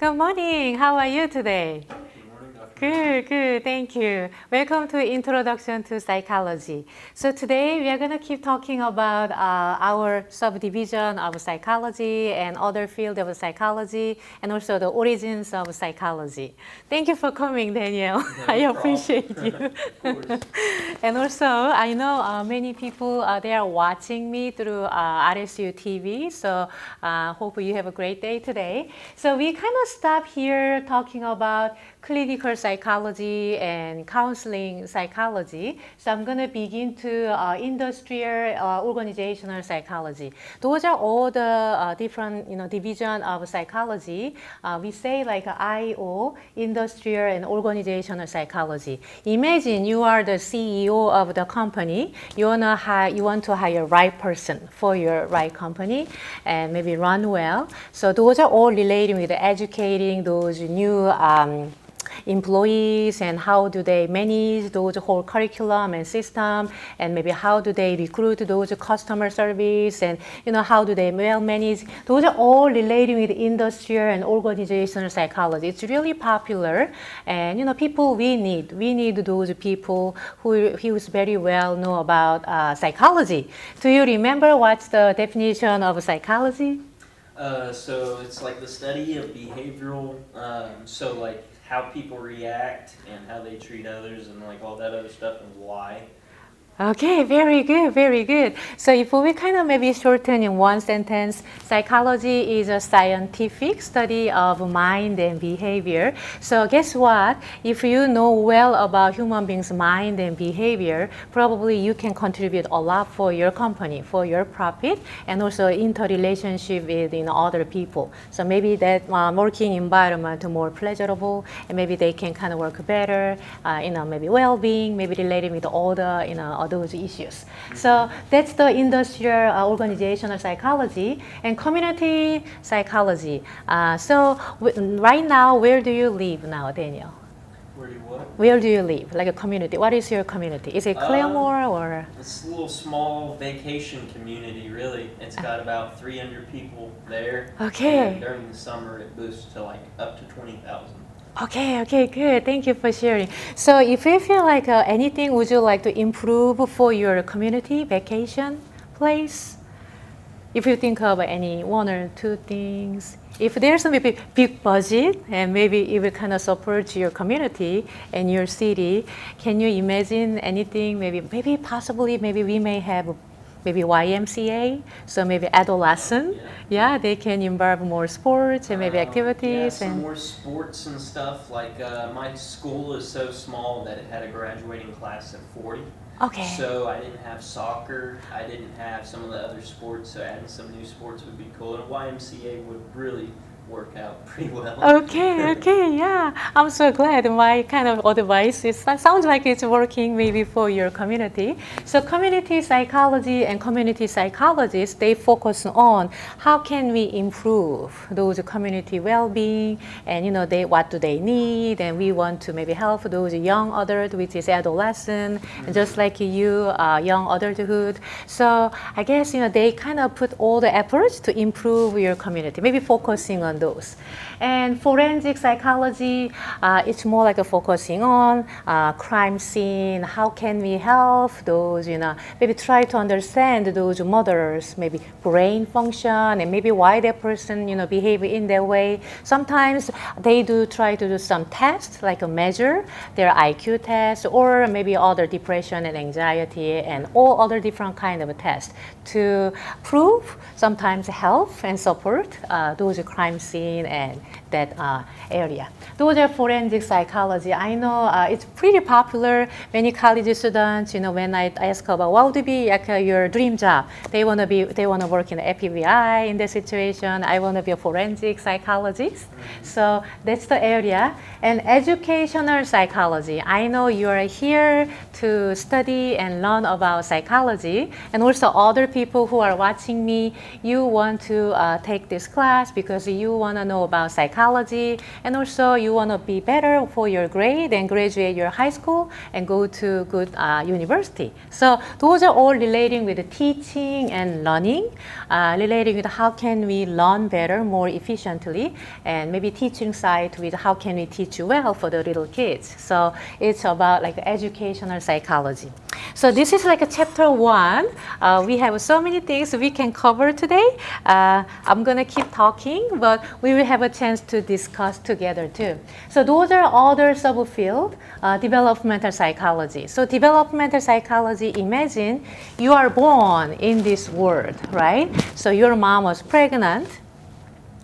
Good morning. How are you today? Good morning, Dr. Good, good. Thank you. Welcome to Introduction to Psychology. So today we are going to keep talking about our subdivision of psychology and other field of psychology and also the origins of psychology. Thank you for coming, Daniel. I appreciate you. Of course. And also, I know many people they are watching me through RSU TV. So hope you have a great day today. So we kind of stop here talking about clinical psychology and counseling psychology. So I'm going to begin to industrial organizational psychology. Those are all the different division of psychology. We say like IO, industrial and organizational psychology. Imagine you are the CEO of the company. You want to hire right person for your right company and maybe run well. So those are all relating with educating those new employees and how do they manage those whole curriculum and system, and maybe how do they recruit those customer service, and how do they well manage. Those are all relating with industrial and organizational psychology. It's really popular, and people we need those people who is very well know about psychology. Do you remember what's the definition of psychology? So it's like the study of behavioral, so like how people react and how they treat others and like all that other stuff and why. Okay, very good, very good. So if we kind of maybe shorten in one sentence, psychology is a scientific study of mind and behavior. So guess what? If you know well about human beings' mind and behavior, probably you can contribute a lot for your company, for your profit, and also interrelationship with other people. So maybe that working environment more pleasurable, and maybe they can kind of work better, maybe well-being, maybe related with all the those issues. So that's the industrial organizational psychology and community psychology. Right now, where do you live now, Daniel? Where do what? Where do you live? Like a community. What is your community? Is it Claremore or? It's a little small vacation community, really. It's got about 300 people there. Okay. And during the summer, it boosts to like up to 20,000. Okay, good. Thank you for sharing. So if you feel like anything, would you like to improve for your community vacation place? If you think of any one or two things, if there's a maybe big budget and maybe it will kind of support your community and your city, can you imagine anything? Maybe possibly, maybe we may have maybe YMCA, so maybe adolescent. Yeah, they can involve more sports and maybe activities. Some more sports and stuff. Like my school is so small that it had a graduating class of 40. Okay. So I didn't have soccer. I didn't have some of the other sports. So adding some new sports would be cool. And YMCA would really work out pretty well. Okay, yeah. I'm so glad my kind of advice sounds like it's working maybe for your community. So community psychology and community psychologists, they focus on how can we improve those community well-being, and what do they need, and we want to maybe help those young adult, which is adolescent, and just like you, young adulthood. So I guess they kind of put all the efforts to improve your community, maybe focusing on those. And forensic psychology, it's more like a focusing on crime scene. How can we help those, maybe try to understand those murderers, maybe brain function, and maybe why that person, behave in that way. Sometimes they do try to do some tests, like a measure their IQ test, or maybe other depression and anxiety, and all other different kind of tests to prove, sometimes help and support those crime scene and that area. Those are forensic psychology. I know it's pretty popular. Many college students, when I ask about what would be like your dream job, they want to work in the FBI in this situation. I want to be a forensic psychologist. So that's the area. And educational psychology. I know you are here to study and learn about psychology, and also other people who are watching me, you want to take this class because you you want to know about psychology, and also you want to be better for your grade and graduate your high school and go to good university. So those are all relating with the teaching and learning, relating with how can we learn better, more efficiently, and maybe teaching side with how can we teach well for the little kids. So it's about like educational psychology. So this is like a chapter 1. We have so many things we can cover today. I'm gonna keep talking, but we will have a chance to discuss together too. So those are other subfield, developmental psychology. So developmental psychology, imagine you are born in this world, right? So your mom was pregnant.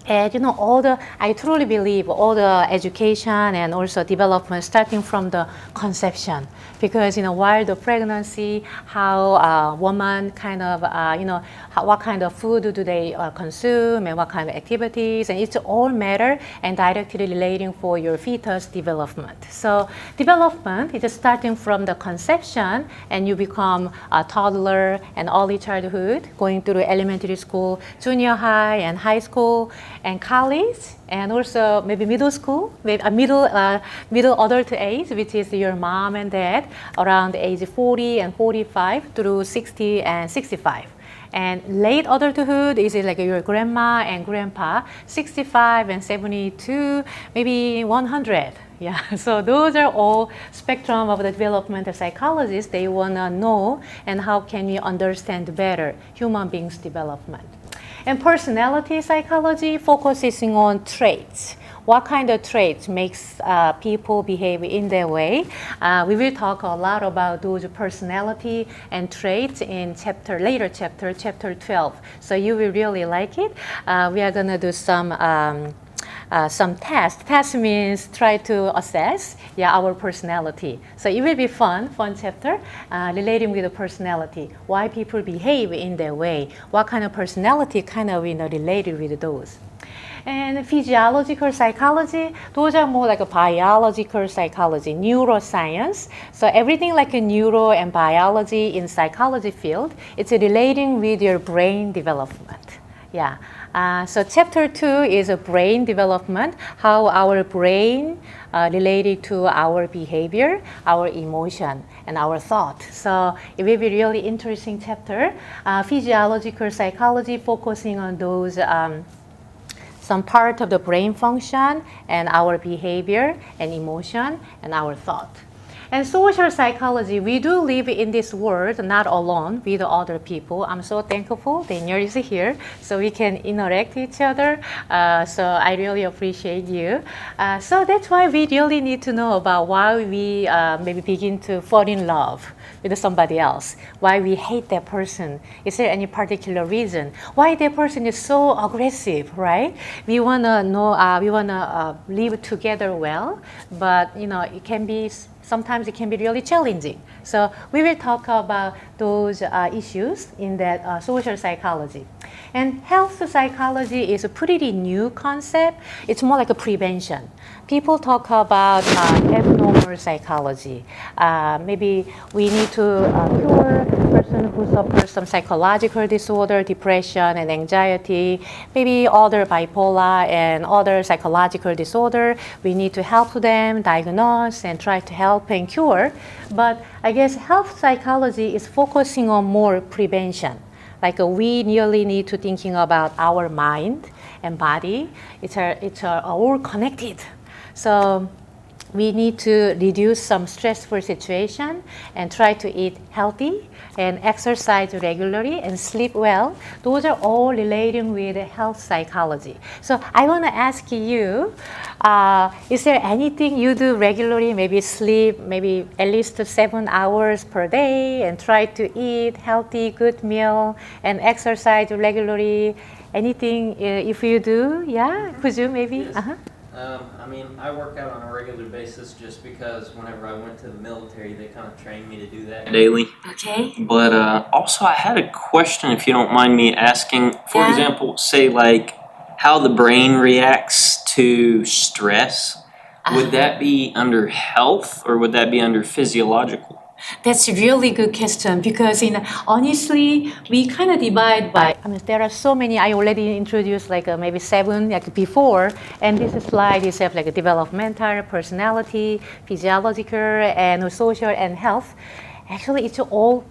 And you know, I truly believe all the education and also development starting from the conception. Because, you know, while the pregnancy, how a woman kind of, what kind of food do they consume and what kind of activities, and it's all matter and directly relating for your fetus development. So development is starting from the conception and you become a toddler and early childhood, going through elementary school, junior high and high school, and college, and also maybe middle school, maybe a middle adult age, which is your mom and dad, around age 40 and 45 through 60 and 65. And late adulthood is like your grandma and grandpa, 65 and 72, maybe 100. Yeah, so those are all spectrum of the developmental psychologists. They want to know and how can we understand better human beings' development. And personality psychology focusing on traits. What kind of traits makes people behave in their way? We will talk a lot about those personality and traits in later chapter 12. So you will really like it. We are gonna do some tests. Test means try to assess our personality. So it will be fun chapter relating with the personality, why people behave in their way, what kind of personality kind of related with those. And physiological psychology, those are more like a biological psychology, neuroscience. So everything like a neuro and biology in psychology field, it's relating with your brain development. Yeah. So chapter 2 is a brain development, how our brain related to our behavior, our emotion, and our thought. So it will be really interesting chapter. Physiological psychology focusing on those some part of the brain function and our behavior and emotion and our thought. And social psychology, we do live in this world not alone with other people. I'm so thankful Daniel is here so we can interact with each other. So I really appreciate you. So that's why we really need to know about why we maybe begin to fall in love with somebody else, why we hate that person. Is there any particular reason? Why that person is so aggressive, right? We want to know, we want to live together well, but you know, sometimes it can be really challenging. So we will talk about those issues in that social psychology. And health psychology is a pretty new concept. It's more like a prevention. People talk about abnormal psychology. Maybe we need to cure a person who suffers some psychological disorder, depression and anxiety, maybe other bipolar and other psychological disorder. We need to help them diagnose and try to help and cure. But I guess health psychology is focusing on more prevention. Like we really need to thinking about our mind and body. It's all connected. So we need to reduce some stressful situation and try to eat healthy and exercise regularly and sleep well. Those are all relating with health psychology. So I want to ask you, is there anything you do regularly, maybe sleep, maybe at least 7 hours per day and try to eat healthy, good meal and exercise regularly? Anything if you do, yeah? Could you maybe? Yes. Uh-huh. I mean, I work out on a regular basis just because whenever I went to the military, they kind of trained me to do that daily. Okay. But also, I had a question, if you don't mind me asking. For Yeah. example, say like how the brain reacts to stress. Would that be under health or would that be under physiological? That's a really good question because honestly we kind of divide by. I mean, there are so many. I already introduced like maybe seven like before, and this slide is have like a developmental, personality, physiological, and social and health. Actually, it's all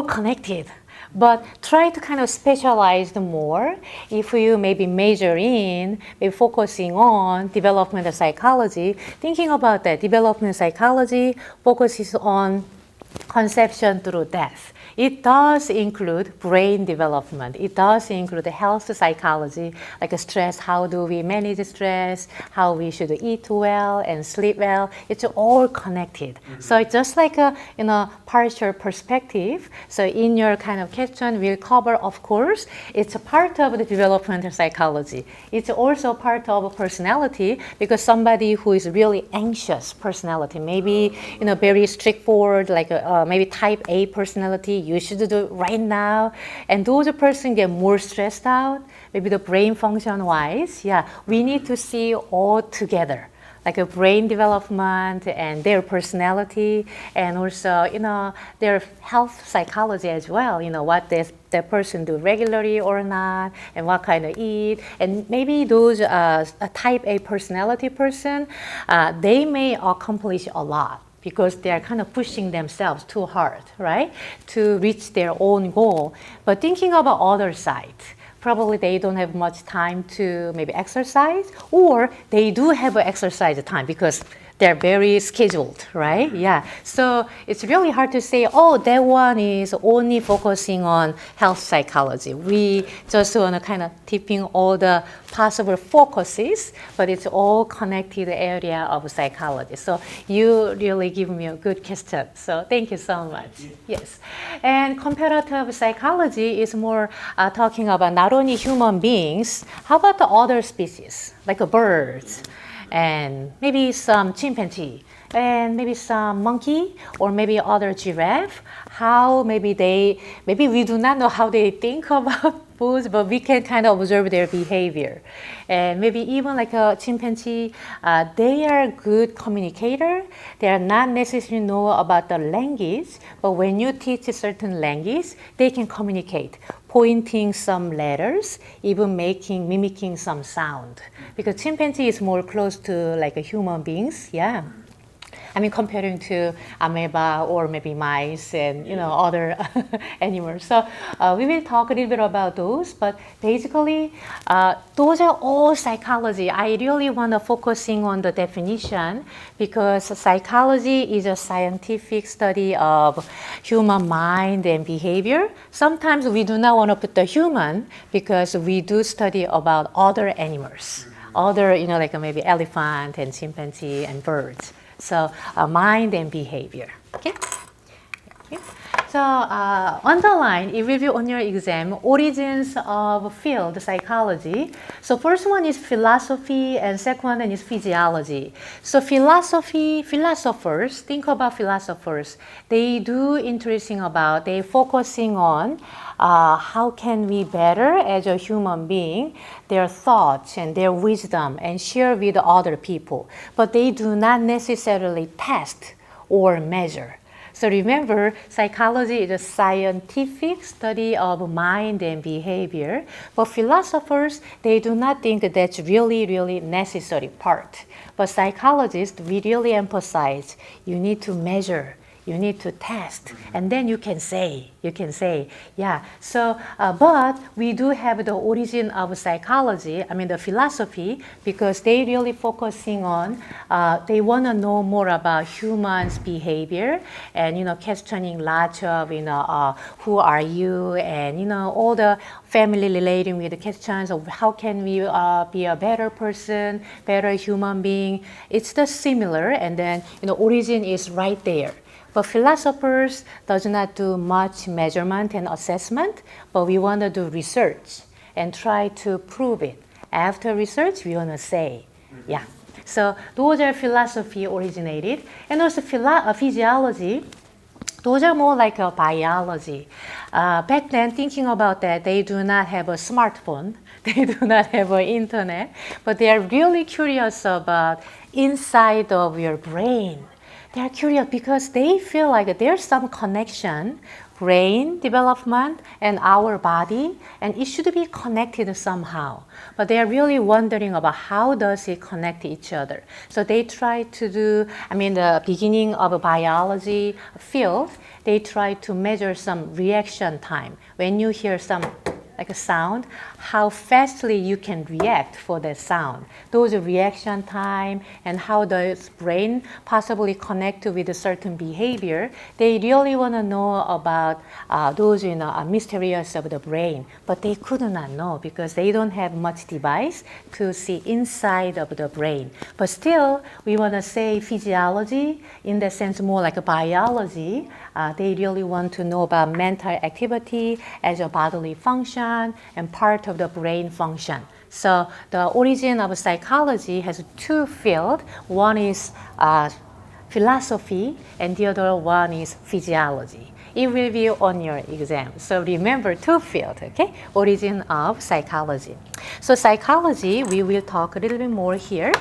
connected. But try to kind of specialize more if you maybe major in, maybe focusing on developmental psychology, thinking about that. Developmental psychology focuses on conception through death. It does include brain development. It does include health psychology, like stress, how do we manage stress, how we should eat well and sleep well. It's all connected. So it's just like a partial perspective. So in your kind of question, we'll cover, of course, it's a part of the developmental psychology. It's also part of personality because somebody who is really anxious personality, maybe very straightforward, like maybe type A personality, you should do it right now. And those person get more stressed out, maybe the brain function wise. Yeah, we need to see all together, like a brain development and their personality, and also their health psychology as well. What that person do regularly or not, and what kind of eat, and maybe those a type A personality person, they may accomplish a lot because they are kind of pushing themselves too hard, right, to reach their own goal. But thinking about other side, probably they don't have much time to maybe exercise, or they do have an exercise time because they're very scheduled, right? Yeah. So it's really hard to say, oh, that one is only focusing on health psychology. We just want to kind of tipping all the possible focuses, but it's all connected area of psychology. So you really give me a good question. So thank you so much. Yes. And comparative psychology is more talking about not only human beings, how about the other species, like birds? And maybe some chimpanzee, and maybe some monkey, or maybe other giraffe. How maybe we do not know how they think about foods, but we can kind of observe their behavior. And maybe even like a chimpanzee, they are good communicator. They are not necessarily know about the language, but when you teach a certain language, they can communicate, pointing some letters, even mimicking some sound. Because chimpanzee is more close to like a human beings, yeah. I mean, comparing to amoeba or maybe mice and other animals. So we will talk a little bit about those, but basically those are all psychology. I really want to focusing on the definition because psychology is a scientific study of human mind and behavior. Sometimes we do not want to put the human because we do study about other animals, other like maybe elephant and chimpanzee and birds. So mind and behavior. Okay. So underline, it will be on your exam, origins of field psychology. So first one is philosophy and second one is physiology. So philosophers, think about philosophers. They do interesting about, they focusing on how can we better as a human being, their thoughts and their wisdom and share with other people. But they do not necessarily test or measure. So remember, psychology is a scientific study of mind and behavior, but philosophers, they do not think that that's really, really necessary part. But psychologists, we really emphasize you need to measure, you need to test, and then you can say, yeah. So, but we do have the origin of psychology, I mean the philosophy, because they really focusing on, they want to know more about humans' behavior and, questioning lots of, who are you and, all the family relating with the questions of how can we be a better person, better human being. It's the similar, and then, origin is right there. But philosophers does not do much measurement and assessment, but we want to do research and try to prove it. After research, we want to say, yeah. So those are philosophy originated. And also physiology, those are more like a biology. Back then, thinking about that, they do not have a smartphone. They do not have an internet, but they are really curious about inside of your brain. They are curious because they feel like there's some connection, brain development and our body, and it should be connected somehow. But they are really wondering about how does it connect each other. So they try to do, the beginning of a biology field, they try to measure some reaction time. When you hear some like a sound, how fastly you can react for that sound. Those reaction time and how does brain possibly connect with a certain behavior. They really want to know about those mysterious of the brain, but they could not know because they don't have much device to see inside of the brain. But still, we want to say physiology in the sense more like a biology. They really want to know about mental activity as a bodily function and part of the brain function. So the origin of psychology has two fields. One is philosophy and the other one is physiology. It will be on your exam. So remember two fields, okay? Origin of psychology. So psychology, we will talk a little bit more here.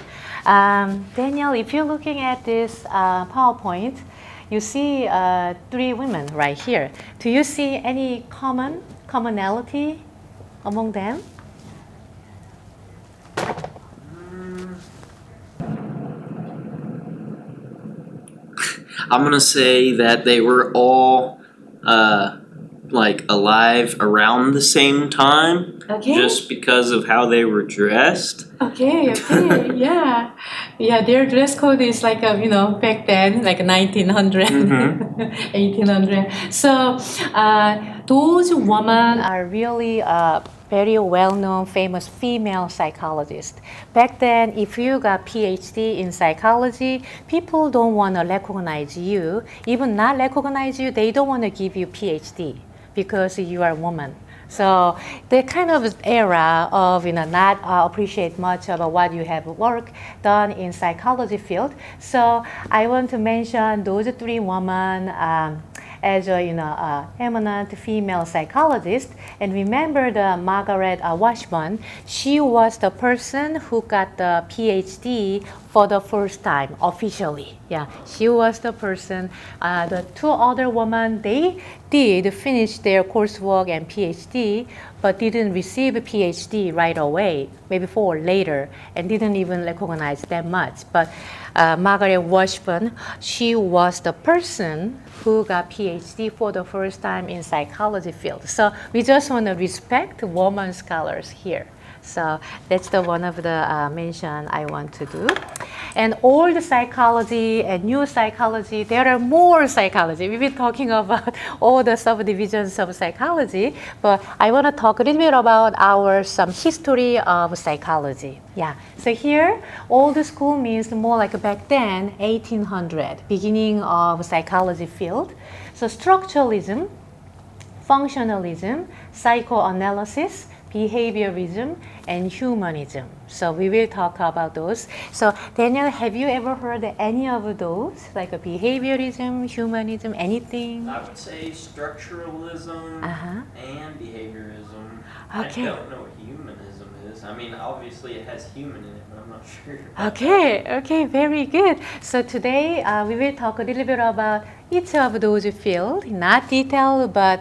Daniel, if you're looking at this PowerPoint, you see three women right here. Do you see any commonality among them? I'm gonna say that they were all like alive around the same time, Okay. just because of how they were dressed. Okay, yeah. Yeah, their dress code is like, back then, like 1900, 1800. So those women are really very well-known, famous female psychologists. Back then, if you got PhD in psychology, people don't want to recognize you. Even not recognize you, they don't want to give you PhD because you are a woman. So the kind of era of not appreciate much of what you have work done in psychology field. So I want to mention those three women as eminent female psychologist. And remember the Margaret Washburn. She was the person who got the PhD for the first time officially. Yeah, she was the person. The two other women, they did finish their coursework and PhD, but didn't receive a PhD right away, maybe for later, and didn't even recognize that much. But Margaret Washburn, she was the person who got PhD for the first time in psychology field. So we just want to respect women scholars here. So that's the one of the mention I want to do. And old psychology and new psychology, there are more psychology. We've been talking about all the subdivisions of psychology, but I want to talk a little bit about some history of psychology. Yeah, so here, old school means more like back then, 1800, beginning of psychology field. So structuralism, functionalism, psychoanalysis, behaviorism, and humanism. So we will talk about those. So Daniel, have you ever heard any of those, like a behaviorism, humanism, anything? I would say structuralism and behaviorism. Okay. I don't know what humanism is. Obviously it has human in it, but I'm not sure. Okay, very good. So today we will talk a little bit about each of those fields, not detailed, but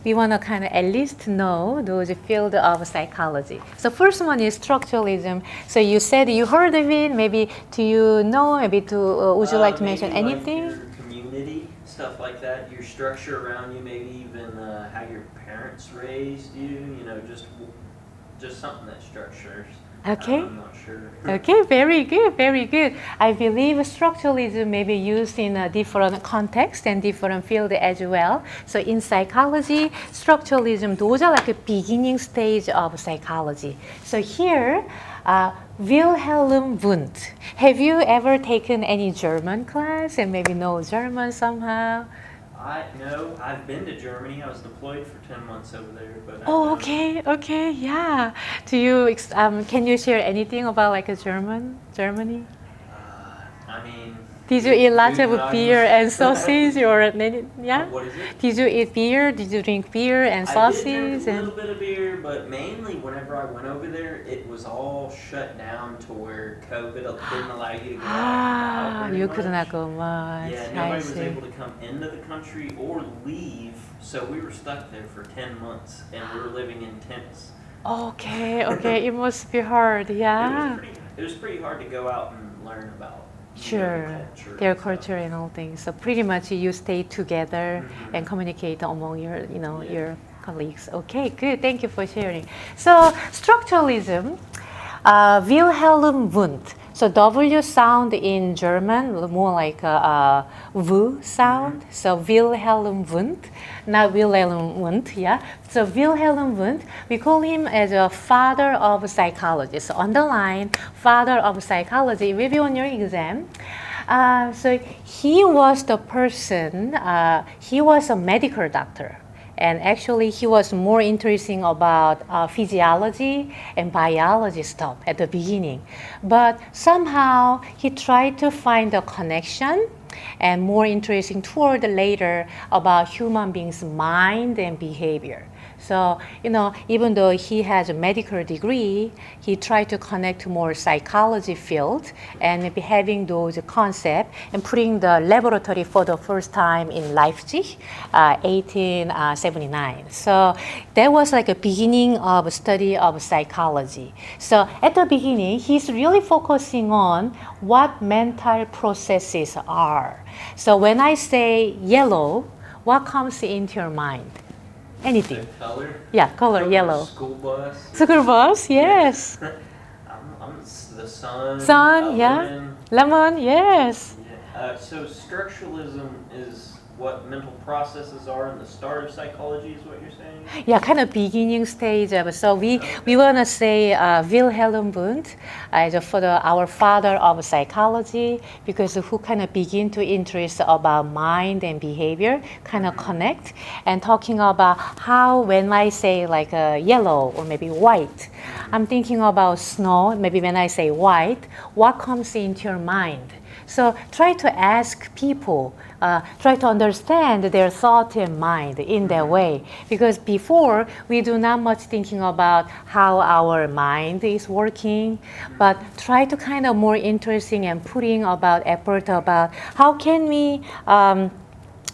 we want to kind of at least know those fields of psychology. So first one is structuralism. So you said you heard of it. Maybe do you know? Maybe would you like to mention Maybe anything? Like your community, stuff like that. Your structure around you, maybe even how your parents raised you. Just something that structures. Okay. I'm not sure. Okay, very good, very good. I believe structuralism may be used in a different context and different field as well. So in psychology, structuralism, those are like a beginning stage of psychology. So here, Wilhelm Wundt. Have you ever taken any German class and maybe know German somehow? No, I've been to Germany. I was deployed for 10 months over there. But Oh, okay, yeah. Do you can you share anything about like Germany? I mean, Did you eat lots Food of beer and sausage or yeah? What is it? Did you eat beer? Did you drink beer and I did sausage? drink a And little bit of beer, but mainly whenever I went over there, it was all shut down to where COVID didn't allow you to go out and about you very could much. not go much. Yeah, I nobody was see. able to come into the country or leave, so we were stuck there for 10 months, and we were living in tents. Okay, okay, it must be hard, yeah. It was pretty hard to go out and learn about Sure, culture their and stuff. culture and all things. So pretty much you stay together Mhm. and communicate among your, Yeah. your colleagues. Okay, good. Thank you for sharing. So structuralism, Wilhelm Wundt. So W sound in German, more like a V sound. So Wilhelm Wundt, not Wilhelm Wundt, yeah. So Wilhelm Wundt, we call him as a father of psychology. So underline, father of psychology, it will be on your exam. So he was the person, he was a medical doctor. And actually, he was more interesting about physiology and biology stuff at the beginning. But somehow, he tried to find a connection and more interesting toward later about human beings' mind and behavior. So, even though he has a medical degree, he tried to connect to more psychology field and maybe having those concepts and putting the laboratory for the first time in Leipzig, 1879. So that was like a beginning of a study of psychology. So at the beginning, he's really focusing on what mental processes are. So when I say yellow, what comes into your mind? Anything. The color? Yeah, color, yellow. School bus. School bus, yes. The sun. Sun, yeah. Lemon. Lemon, yes. Yeah. So structuralism is what mental processes are in the start of psychology, is what you're saying? Yeah, kind of beginning stage of. So we want to say Wilhelm Wundt as our father of psychology, because who kind of begin to interest about mind and behavior, kind of connect, and talking about how when I say like yellow or maybe white, I'm thinking about snow. Maybe when I say white, what comes into your mind? So try to ask people, try to understand their thought and mind in that way. Because before, we do not much thinking about how our mind is working, but try to kind of more interesting and putting about effort about how can we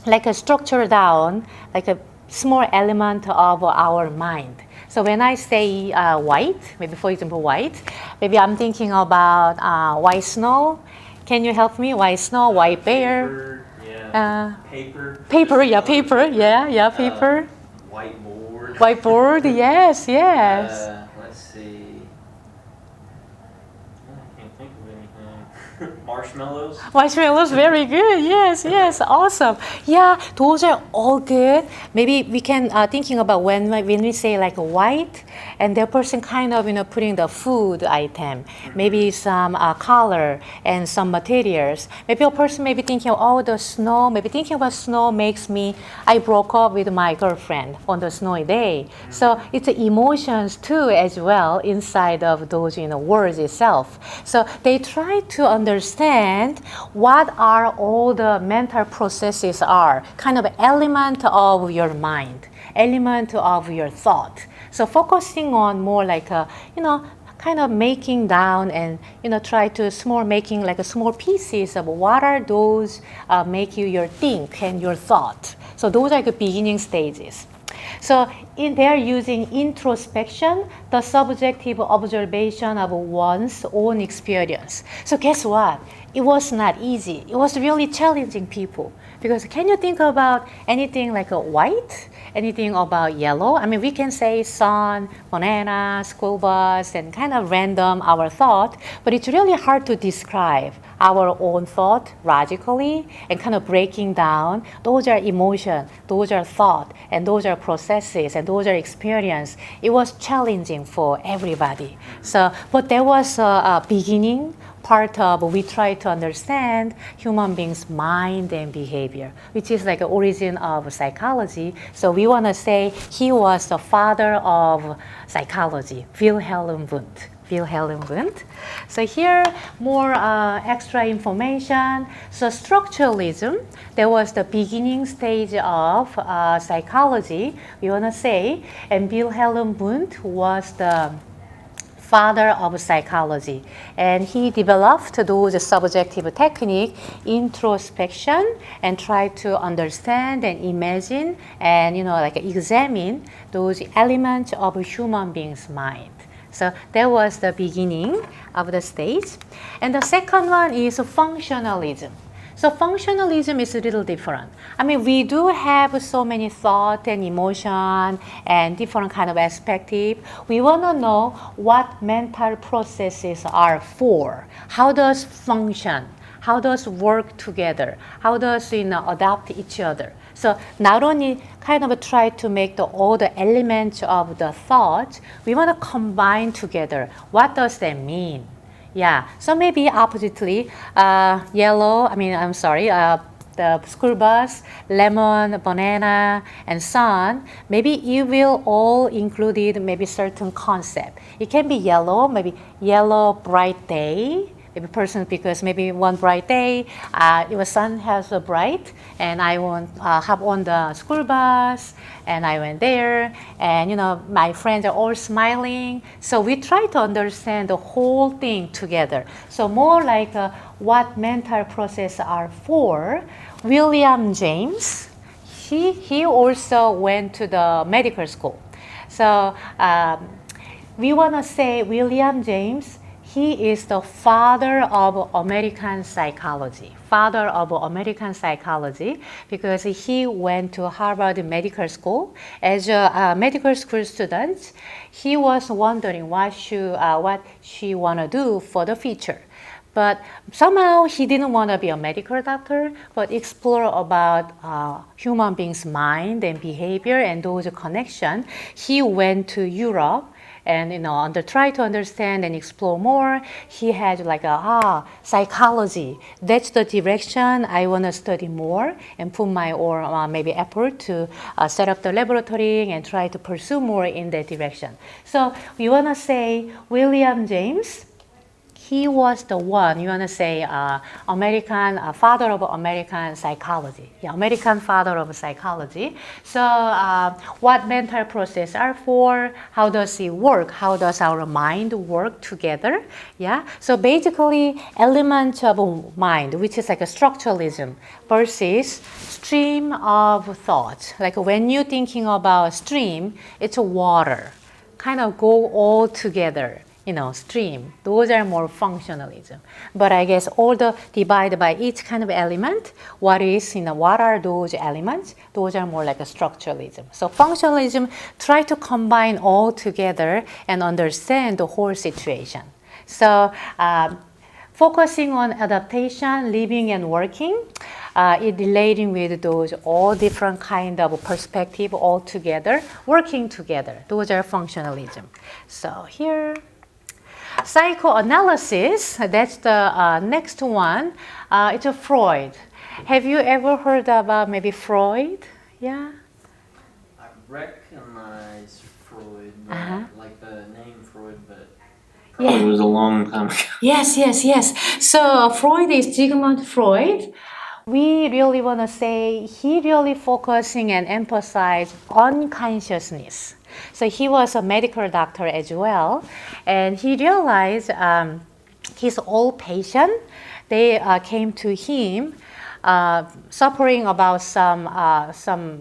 like a structure down, like a small element of our mind. So when I say white, maybe for example white, maybe I'm thinking about white snow. Can you help me? White snow, white bear. Paper, yeah. Paper, yeah, paper, yeah, paper. Whiteboard. Whiteboard, yes, yes. Let's see. I can't think of anything. Marshmallows. Marshmallows, very good. Yes, awesome. Yeah, those are all good. Maybe we can thinking about when we say like white, and the person kind of putting the food item, maybe some color and some materials. Maybe a person may be thinking, oh, the snow. Maybe thinking about snow makes me. I broke up with my girlfriend on the snowy day. So it's the emotions too as well inside of those words itself. So they try to understand what are all the mental processes are, kind of element of your mind, element of your thought. So focusing on more like a, kind of making down and try to making like a small pieces of what are those make you your think and your thought. So those are the beginning stages. So they are using introspection, the subjective observation of one's own experience. So guess what? It was not easy. It was really challenging people. Because can you think about anything like a white? Anything about yellow? I mean, we can say sun, banana, school bus, and kind of random our thought, but it's really hard to describe our own thought logically and kind of breaking down. Those are emotion, those are thought, and those are processes, and those are experience. It was challenging for everybody. So, but there was a beginning part of we try to understand human beings' mind and behavior, which is like the origin of psychology. So we want to say he was the father of psychology, Wilhelm Wundt. Wilhelm Wundt. So here, more extra information. So structuralism, that was the beginning stage of psychology, we want to say, and Wilhelm Wundt was the father of psychology, and he developed those subjective technique, introspection, and try to understand and imagine and like examine those elements of human being's mind. So that was the beginning of the stage. And the second one is functionalism. So functionalism is a little different. I mean, we do have so many thought and emotion and different kind of perspective. We want to know what mental processes are for. How does function? How does work together? How does adapt each other? So not only kind of try to make all the elements of the thought, we want to combine together. What does that mean? Yeah, so maybe oppositely, the school bus, lemon, banana, and sun, maybe you will all included maybe certain concept. It can be yellow, maybe yellow bright day, maybe person because maybe one bright day, your sun has a bright, and I won't hop on the school bus, and I went there, and my friends are all smiling. So we try to understand the whole thing together. So more like what mental process are for. William James, he also went to the medical school. So we want to say William James, he is the father of American psychology. Father of American psychology because he went to Harvard Medical School. As a medical school student, he was wondering what she want to do for the future. But somehow he didn't want to be a medical doctor, but explore about human beings' mind and behavior and those connections. He went to Europe and try to understand and explore more. He had psychology. That's the direction I want to study more and put my maybe effort to set up the laboratory and try to pursue more in that direction. So we want to say William James. He was the one, you want to say, American father of American psychology. Yeah, American father of psychology. So what mental process are for? How does it work? How does our mind work together? Yeah. So basically, element of mind, which is like a structuralism, versus stream of thought. Like when you're thinking about stream, it's a water, kind of go all together. Stream. Those are more functionalism. But I guess all the divided by each kind of element, what are those elements? Those are more like a structuralism. So functionalism try to combine all together and understand the whole situation. So focusing on adaptation, living and working, it relating with those all different kind of perspective all together, working together. Those are functionalism. So here. Psychoanalysis, that's the next one. It's a Freud. Have you ever heard about maybe Freud? Yeah? I recognize Freud, but like the name Freud, but probably was a long time ago. Yes. So Freud is Sigmund Freud. We really want to say he really focusing and emphasize unconsciousness. So he was a medical doctor as well, and he realized his old patient, they came to him suffering about some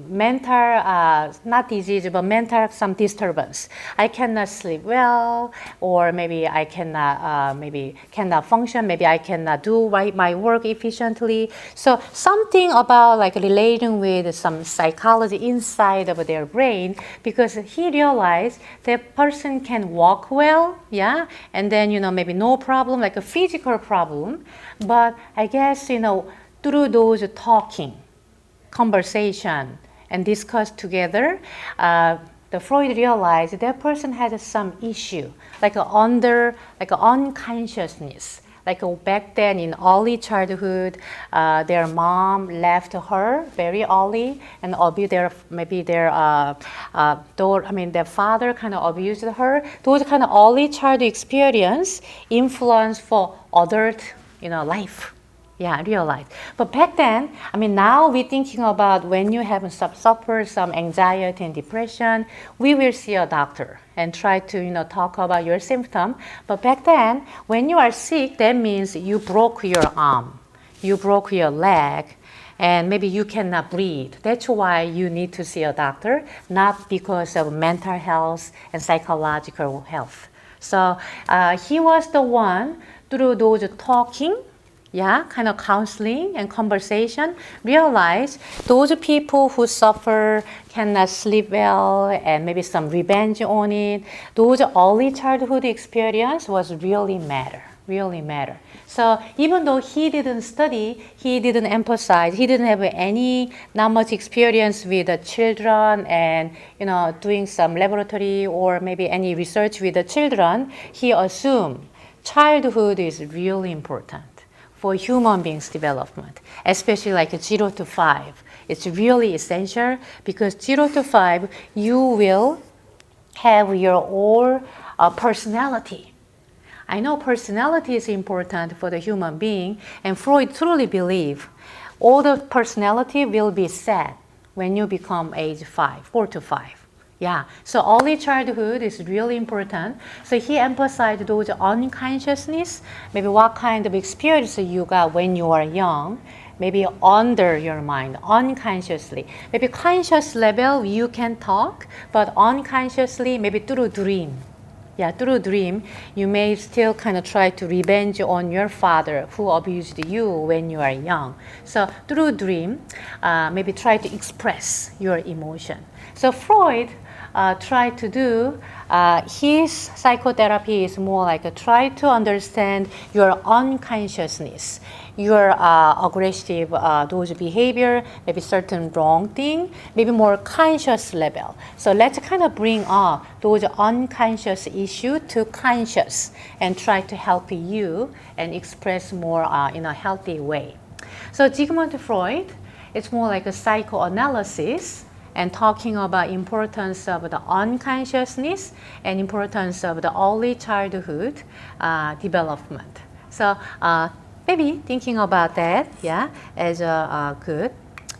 mental, not disease, but mental some disturbance. I cannot sleep well, or maybe I cannot function. Maybe I cannot do my work efficiently. So something about like relating with some psychology inside of their brain, because he realized that person can walk well, yeah, and then maybe no problem, like a physical problem, but I guess through those talking, conversation, and discuss together, the Freud realized that person has some issue, like unconsciousness, like back then in early childhood, their mom left her very early, and maybe their their father kind of abused her. Those kind of early childhood experience influence for adult, life. Yeah, real life. But back then, now we're thinking about when you have suffered some anxiety and depression, we will see a doctor and try to, talk about your symptom. But back then, when you are sick, that means you broke your arm, you broke your leg, and maybe you cannot breathe. That's why you need to see a doctor, not because of mental health and psychological health. So he was the one, through those talking, kind of counseling and conversation, realize those people who suffer, cannot sleep well, and maybe some revenge on it, those early childhood experience was really matter. So even though he didn't study, he didn't emphasize, he didn't have not much experience with the children and, doing some laboratory or maybe any research with the children, he assumed childhood is really important for human beings' development, especially like 0 to 5. It's really essential because 0 to 5, you will have your own personality. I know personality is important for the human being, and Freud truly believe all the personality will be set when you become age 5, 4 to 5. Yeah, so early childhood is really important. So he emphasized those unconsciousness, maybe what kind of experience you got when you are young, maybe under your mind, unconsciously. Maybe conscious level you can talk, but unconsciously, maybe through dream. Yeah, through dream, you may still kind of try to revenge on your father who abused you when you are young. So through dream, maybe try to express your emotion. So Freud try to do, his psychotherapy is more like try to understand your unconsciousness, your aggressive those behavior, maybe certain wrong thing, maybe more conscious level. So let's kind of bring up those unconscious issue to conscious and try to help you and express more in a healthy way. So Sigmund Freud, it's more like a psychoanalysis and talking about importance of the unconsciousness and importance of the early childhood development. So maybe thinking about that, as a good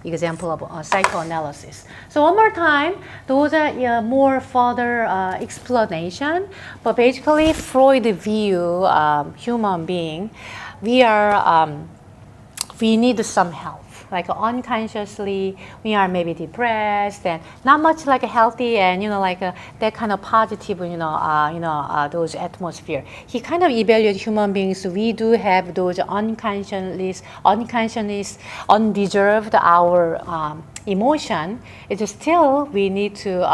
example of psychoanalysis. So one more time, those are more further explanation, but basically Freud view human being, we need some help. Like unconsciously, we are maybe depressed and not much like healthy and that kind of positive those atmosphere. He kind of evaluated human beings. We do have those unconscious, undeserved our emotion. It's still we need to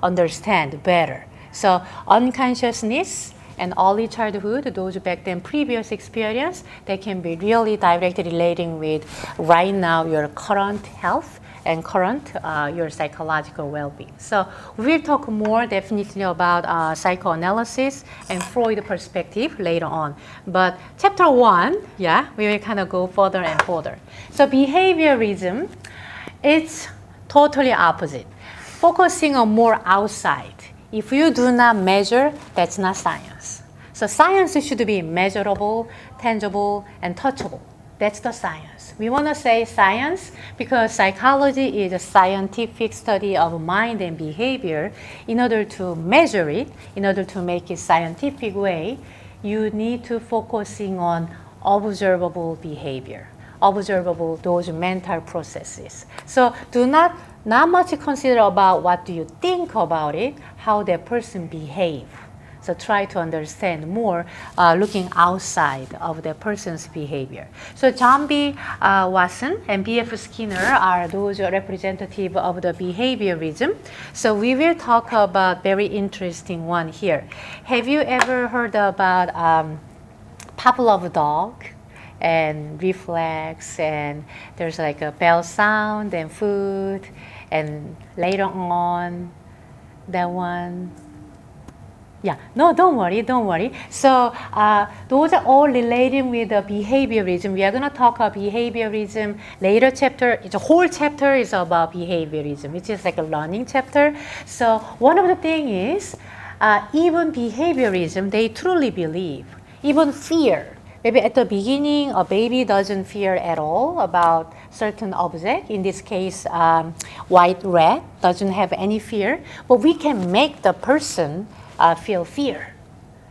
understand better. So unconsciousness and early childhood, those back then previous experience, they can be really directly relating with right now your current health and current your psychological well-being. So we'll talk more definitely about psychoanalysis and Freud perspective later on. But chapter 1, we will kind of go further and further. So behaviorism, it's totally opposite, focusing on more outside. If you do not measure, that's not science. So science should be measurable, tangible, and touchable. That's the science. We want to say science because psychology is a scientific study of mind and behavior. In order to measure it, in order to make it scientific way, you need to focusing on observable behavior, observable those mental processes. So do not much consider about what do you think about it, how that person behave. So try to understand more looking outside of the person's behavior. So John B. Watson and B.F. Skinner are those representative of the behaviorism. So we will talk about very interesting one here. Have you ever heard about Pavlov dog? And reflex, and there's like a bell sound and food, and later on, that one. Yeah, no, don't worry, don't worry. So those are all relating with the behaviorism. We are going to talk about behaviorism later chapter. The whole chapter is about behaviorism, which is like a learning chapter. So one of the thing is, even behaviorism, they truly believe, even fear. Maybe at the beginning, a baby doesn't fear at all about certain object. In this case, white rat doesn't have any fear. But we can make the person feel fear.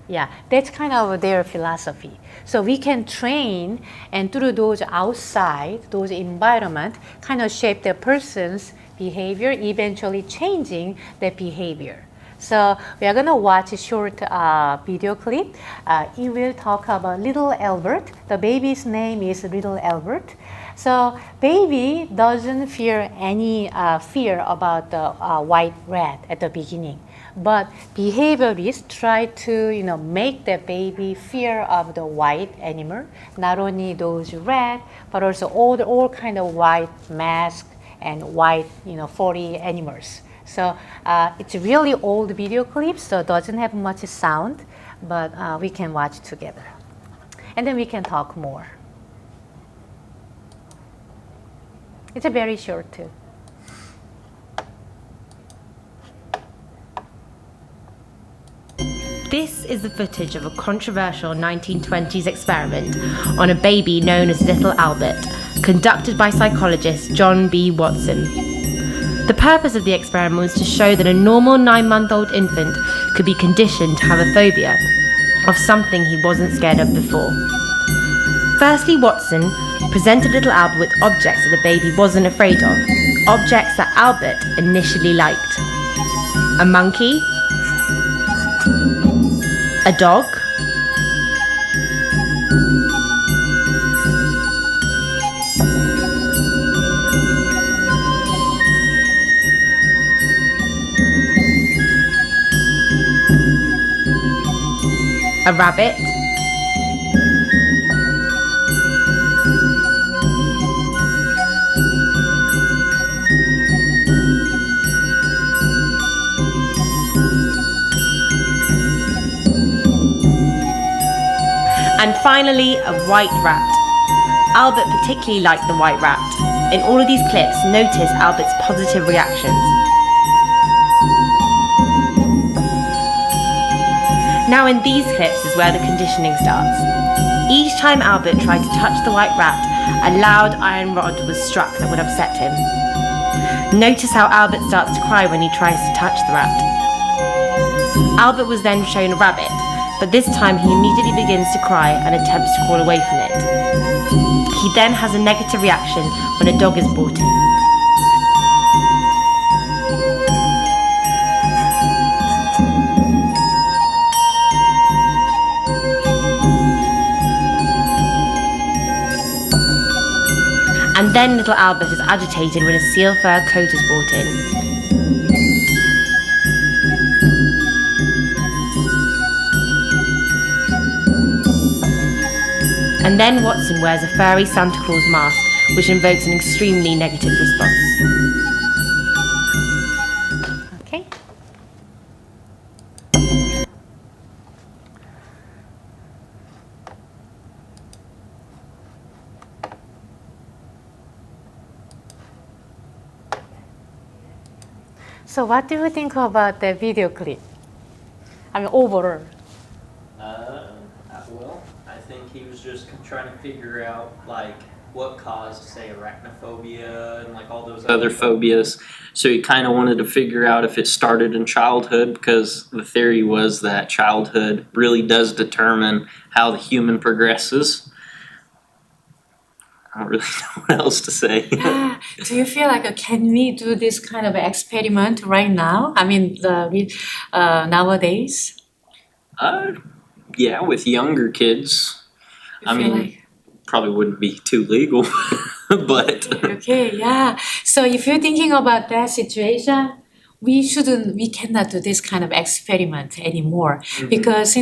Yeah, that's kind of their philosophy. So we can train and through those outside, those environment, kind of shape the person's behavior, eventually changing their behavior. So we are going to watch a short video clip. It will talk about little Albert. The baby's name is little Albert. So baby doesn't fear any fear about the white rat at the beginning. But behaviorists try to make the baby fear of the white animal, not only those rat, but also all kind of white mask and white furry animals. So it's a really old video clip, so it doesn't have much sound, but we can watch together. And then we can talk more. It's a very short too. This is the footage of a controversial 1920s experiment on a baby known as Little Albert, conducted by psychologist John B. Watson. The purpose of the experiment was to show that a normal 9-month-old infant could be conditioned to have a phobia of something he wasn't scared of before. Firstly, Watson presented Little Albert with objects that the baby wasn't afraid of, objects that Albert initially liked. A monkey, a dog, a rabbit, and finally a white rat. Albert particularly liked the white rat. In all of these clips, notice Albert's positive reactions. Now in these clips is where the conditioning starts. Each time Albert tried to touch the white rat, a loud iron rod was struck that would upset him. Notice how Albert starts to cry when he tries to touch the rat. Albert was then shown a rabbit, but this time he immediately begins to cry and attempts to crawl away from it. He then has a negative reaction when a dog is brought in. And then little Albert is agitated when a seal fur coat is brought in. And then Watson wears a furry Santa Claus mask, which invokes an extremely negative response. Okay. So what do you think about the video clip? I mean, overall. Well, I think he was just trying to figure out like what caused, say, arachnophobia and like all those other phobias. So he kind of wanted to figure out if it started in childhood, because the theory was that childhood really does determine how the human progresses. I don't really know what else to say. Do you feel like can we do this kind of experiment right now? I mean, nowadays. Yeah, with younger kids. I mean, probably wouldn't be too legal, but Okay, yeah. So if you're thinking about that situation, we cannot do this kind of experiment anymore because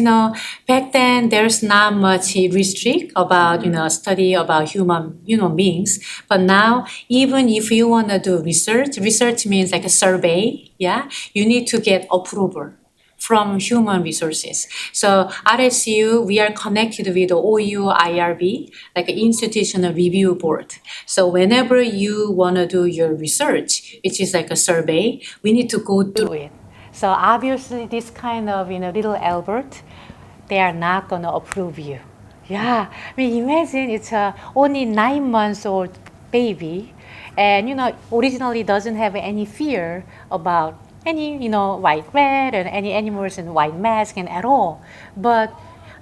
back then there's not much restrict about study about human beings. But now even if you want to do research means like a survey. Yeah, you need to get approval from human resources. So RSU, we are connected with the OU IRB, like an institutional review board. So whenever you want to do your research, which is like a survey, we need to go through it. So obviously this kind of, little Albert, they are not going to approve you. Yeah, I mean, imagine it's a only 9 months old baby, and originally doesn't have any fear about any white rat and any animals in white mask and at all. But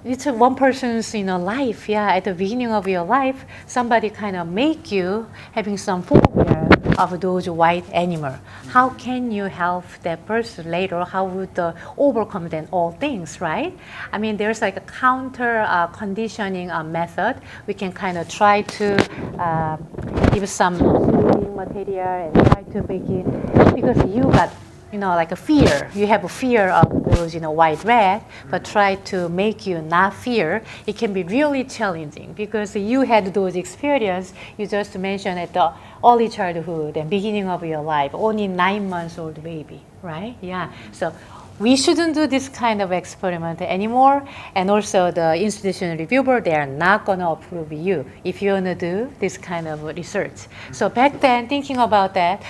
it's one person's life. Yeah, at the beginning of your life, somebody kind of make you having some phobia of those white animal. How can you help that person later? How would overcome then all things, right? I mean, there's like a counter conditioning method. We can kind of try to give some soothing material and try to make it, because you got like a fear. You have a fear of those, white rat, but try to make you not fear. It can be really challenging because you had those experience you just mentioned at the early childhood and beginning of your life, only 9 months old baby, right? Yeah. So we shouldn't do this kind of experiment anymore. And also the institutional review board, they are not going to approve you if you want to do this kind of research. So back then, thinking about that,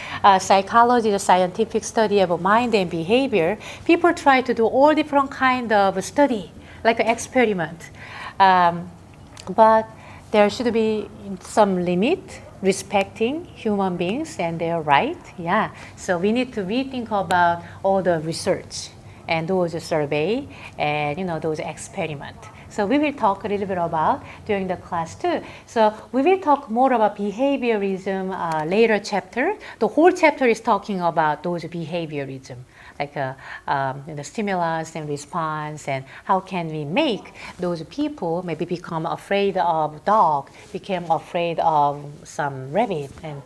psychology, the scientific study of mind and behavior, people try to do all different kind of study, like an experiment. But there should be some limit, respecting human beings and their right. Yeah. So we need to rethink about all the research and those survey and those experiment. So we will talk a little bit about during the class too. So we will talk more about behaviorism later chapter. The whole chapter is talking about those behaviorism, like the stimulus and response, and how can we make those people maybe become afraid of dog, become afraid of some rabbit, and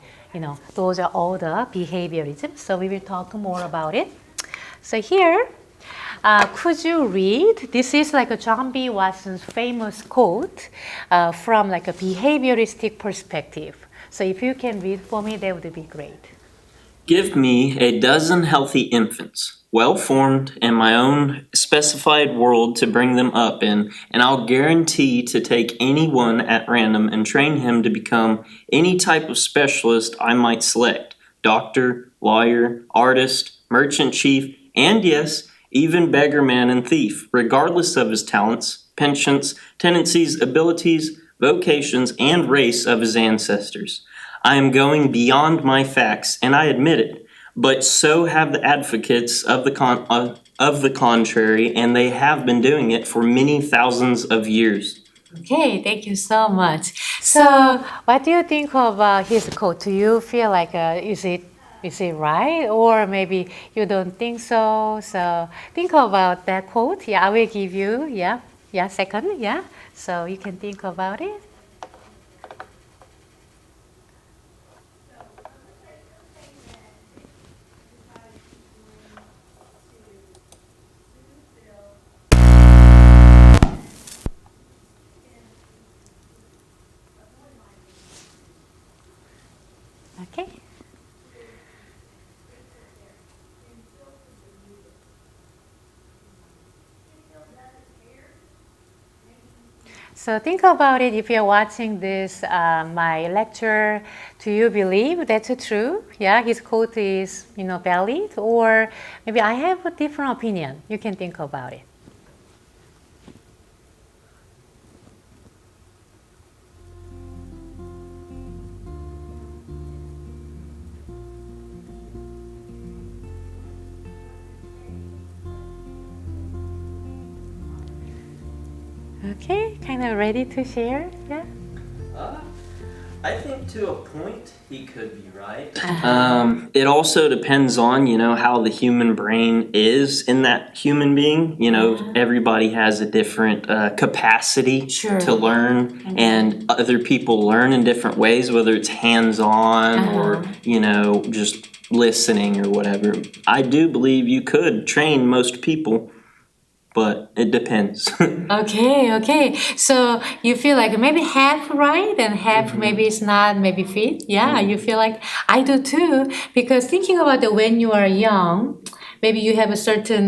those are all the behaviorism. So we will talk more about it. So here, could you read? This is like a John B. Watson's famous quote from like a behavioristic perspective. So if you can read for me, that would be great. Give me a dozen healthy infants, well-formed in my own specified world to bring them up in, and I'll guarantee to take any one at random and train him to become any type of specialist I might select. Doctor, lawyer, artist, merchant chief, and yes, even beggar man and thief, regardless of his talents, penchants, tendencies, abilities, vocations, and race of his ancestors. I am going beyond my facts, and I admit it, but so have the advocates of the contrary, and they have been doing it for many thousands of years. Okay, thank you so much. So, what do you think of his quote? Do you feel like is it right, or maybe you don't think so? So think about that quote. Yeah, I will give you second. Yeah, so you can think about it. Okay. So think about it. If you're watching this, my lecture, do you believe that's true? Yeah, his quote is, valid, or maybe I have a different opinion. You can think about it. Okay, kind of ready to share? Yeah. I think to a point he could be right. It also depends on, how the human brain is in that human being. Everybody has a different capacity to learn, and other people learn in different ways, whether it's hands-on or, just listening or whatever. I do believe you could train most people, but it depends. Okay. So you feel like maybe half right and half maybe it's not, maybe fit. Yeah, you feel like I do too. Because thinking about when you are young, maybe you have a certain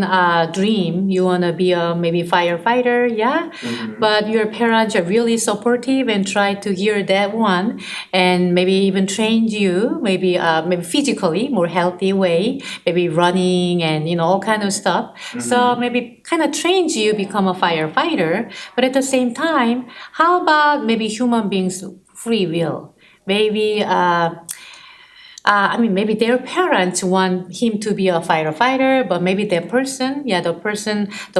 dream. You want to be a maybe firefighter, yeah. But your parents are really supportive and try to hear that one, and maybe even train you, maybe physically more healthy way, maybe running and all kind of stuff. So maybe kind of trains you become a firefighter. But at the same time, how about maybe human beings free will? Maybe maybe their parents want him to be a firefighter, but maybe the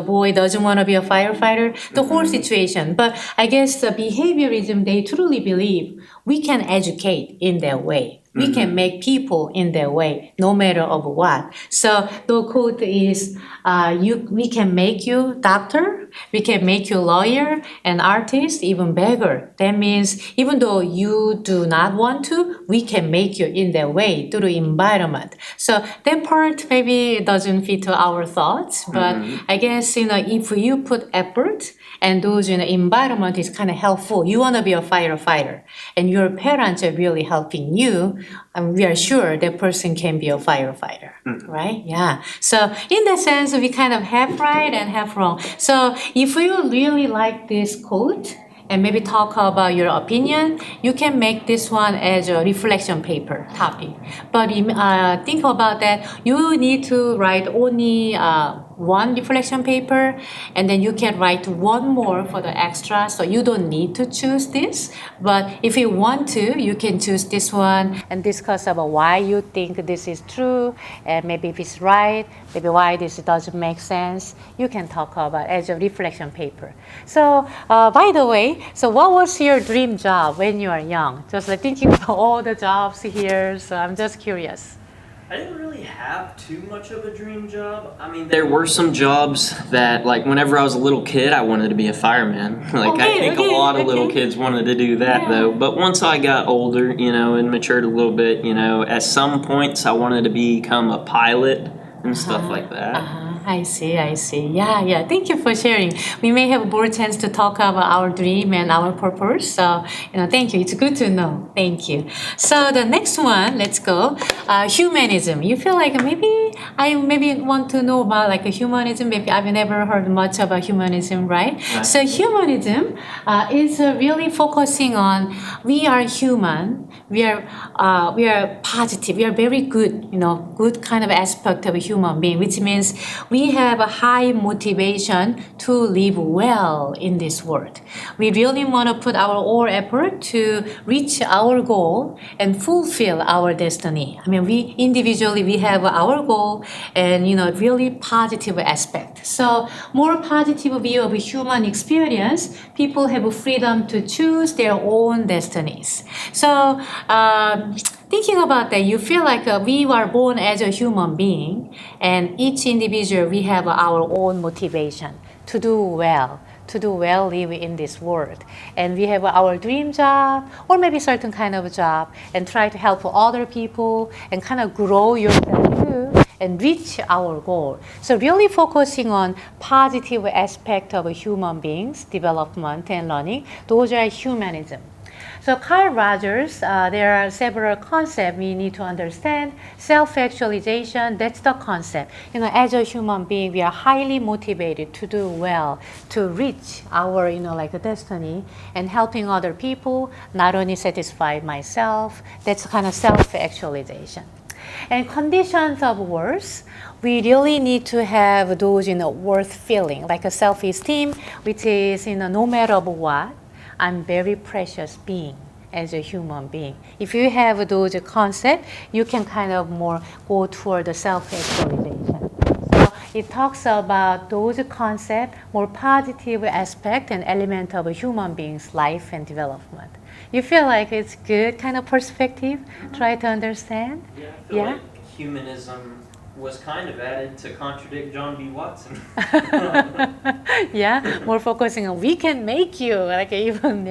boy doesn't want to be a firefighter, the whole situation. But I guess the behaviorism, they truly believe we can educate in their way. We can make people in their way, no matter of what. So the quote is, we can make you doctor, we can make you lawyer, and artist, even beggar. That means even though you do not want to, we can make you in their way through the environment. So that part maybe doesn't fit to our thoughts, but I guess if you put effort and those environment is kind of helpful. You want to be a firefighter, and your parents are really helping you. And we are sure that person can be a firefighter, right? Yeah. So in that sense, we kind of half right and half wrong. So if you really like this quote and maybe talk about your opinion, you can make this one as a reflection paper topic. But think about that. You need to write only one reflection paper, and then you can write one more for the extra, so you don't need to choose this. But if you want to, you can choose this one and discuss about why you think this is true, and maybe if it's right, maybe why this doesn't make sense. You can talk about as a reflection paper. So by the way, so what was your dream job when you were young? Just like thinking about all the jobs here, so I'm just curious. I didn't really have too much of a dream job. I mean, there were some jobs that, like, whenever I was a little kid, I wanted to be a fireman. Like, I think a lot of little kids wanted to do that, though. But once I got older, and matured a little bit, at some points I wanted to become a pilot and stuff like that. I see. Yeah. Thank you for sharing. We may have more chance to talk about our dream and our purpose. So, thank you. It's good to know. Thank you. So the next one, let's go. Humanism. You feel like I want to know about like a humanism. Maybe I've never heard much about humanism, right? So humanism is really focusing on we are human. We are positive. We are very good. Good kind of aspect of a human being, which means we have a high motivation to live well in this world. We really want to put our all effort to reach our goal and fulfill our destiny. We individually, we have our goal and, really positive aspect. So more positive view of human experience, people have freedom to choose their own destinies. So, thinking about that, you feel like we are born as a human being, and each individual, we have our own motivation to do well, live in this world. And we have our dream job, or maybe certain kind of job, and try to help other people and kind of grow yourself too and reach our goal. So really focusing on positive aspect of human beings, development and learning, those are humanism. So Carl Rogers, there are several concepts we need to understand. Self-actualization, that's the concept. As a human being, we are highly motivated to do well, to reach our, a destiny, and helping other people, not only satisfy myself, that's kind of self-actualization. And conditions of worth, we really need to have those, worth feeling, like a self-esteem, which is, no matter what, I'm very precious being as a human being. If you have those concepts, you can kind of more go toward the self-actualization. So it talks about those concepts, more positive aspect and element of a human being's life and development. You feel like it's good kind of perspective? Try to understand? Yeah, I feel like humanism was kind of added to contradict John B. Watson. Yeah, more focusing on we can make you, like even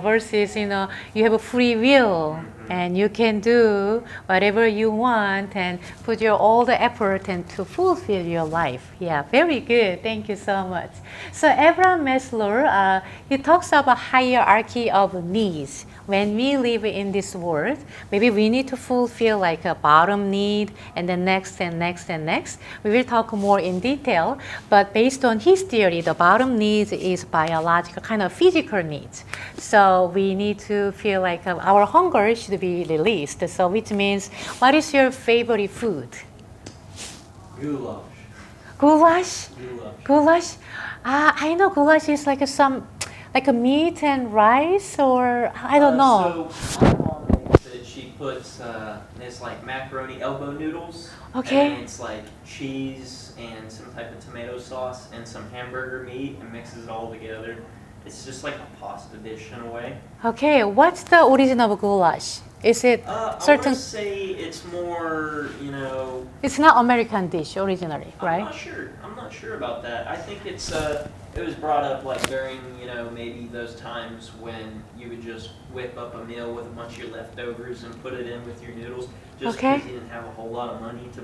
versus you have a free will. and you can do whatever you want and put your all the effort and to fulfill your life. Yeah, very good. Thank you so much. So Abraham Maslow, he talks about hierarchy of needs. When we live in this world, maybe we need to fulfill like a bottom need and then next and next and next. We will talk more in detail, but based on his theory, the bottom needs is biological, kind of physical needs. So we need to feel like our hunger should be released. So which means, what is your favorite food? Goulash. Goulash? Goulash. Goulash? I know goulash is like like a meat and rice, or I don't know. So my mom makes it. She puts it's like macaroni elbow noodles. Okay. And it's like cheese and some type of tomato sauce and some hamburger meat and mixes it all together. It's just like a pasta dish in a way. Okay, what's the origin of goulash? Is it I certain? want to say it's more, It's not American dish originally, right? I'm not sure about that. I think it was brought up like during, maybe those times when you would just whip up a meal with a bunch of your leftovers and put it in with your noodles, just Okay. because you didn't have a whole lot of money to,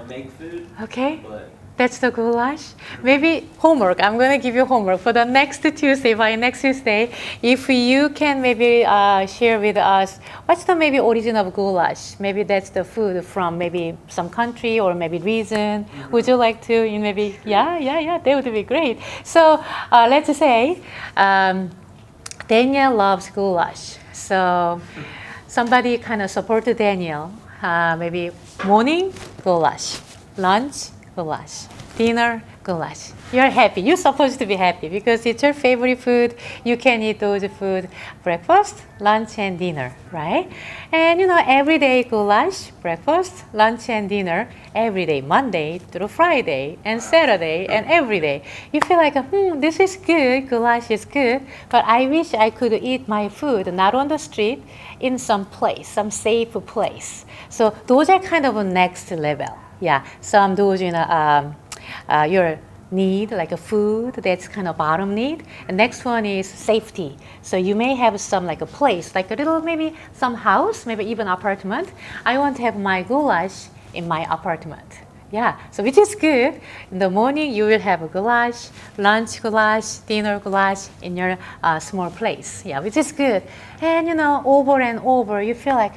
make food. Okay, But that's the goulash. Maybe homework. I'm gonna give you homework for the next Tuesday. By next Tuesday, if you can maybe share with us what's the maybe origin of goulash. Maybe that's the food from maybe some country or maybe region. Would you like to? Maybe yeah. That would be great. So let's say Daniel loves goulash. So somebody kind of supported Daniel. Maybe morning goulash, lunch goulash, dinner goulash. You're happy. You're supposed to be happy because it's your favorite food. You can eat those food breakfast, lunch, and dinner, right? And every day goulash, breakfast, lunch, and dinner, every day, Monday through Friday, and Saturday, and every day. You feel like, this is good, goulash is good, but I wish I could eat my food not on the street, in some place, some safe place. So those are kind of a next level. Yeah, some those your need like a food, that's kind of bottom need. And next one is safety. So you may have some like a place, like a little maybe some house, maybe even apartment. I want to have my goulash in my apartment. Yeah, so which is good. In the morning you will have a goulash, lunch goulash, dinner goulash in your small place. Yeah, which is good. And over and over you feel like,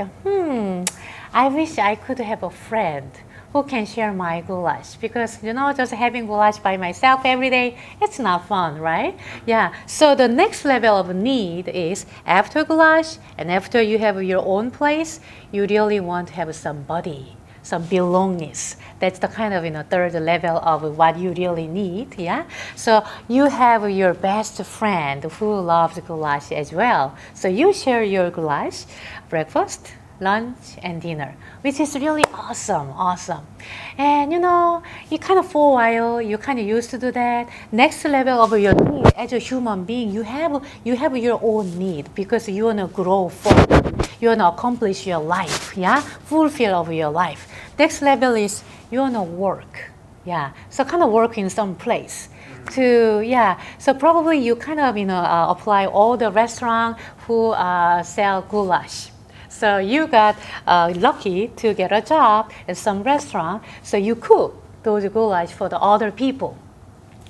I wish I could have a friend who can share my goulash, because just having goulash by myself every day, it's not fun, right? Yeah, so the next level of need is after goulash and after you have your own place, you really want to have somebody, some belongingness. That's the kind of third level of what you really need. Yeah, so you have your best friend who loves goulash as well, so you share your goulash breakfast, lunch, and dinner, which is really awesome. And you kind of for a while you kind of used to do that. Next level of your need as a human being, you have your own need because you want to grow forward, you want to accomplish your life, fulfill of your life. Next level is you want to work, so kind of work in some place. So probably you kind of apply all the restaurant who sell goulash. So you got lucky to get a job at some restaurant, so you cook those goulash for the other people.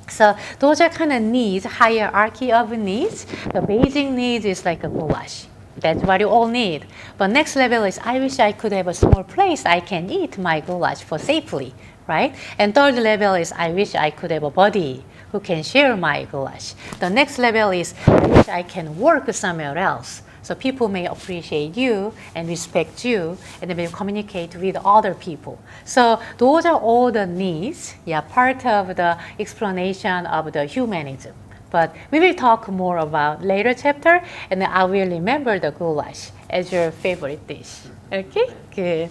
So those are kind of needs, hierarchy of needs. The basic needs is like a goulash. That's what you all need. But next level is, I wish I could have a small place I can eat my goulash for safely, right? And third level is, I wish I could have a buddy who can share my goulash. The next level is, I wish I can work somewhere else, so people may appreciate you and respect you, and then may communicate with other people. So those are all the needs, part of the explanation of the humanism. But we will talk more about later chapter, and then I will remember the goulash as your favorite dish. Okay, good.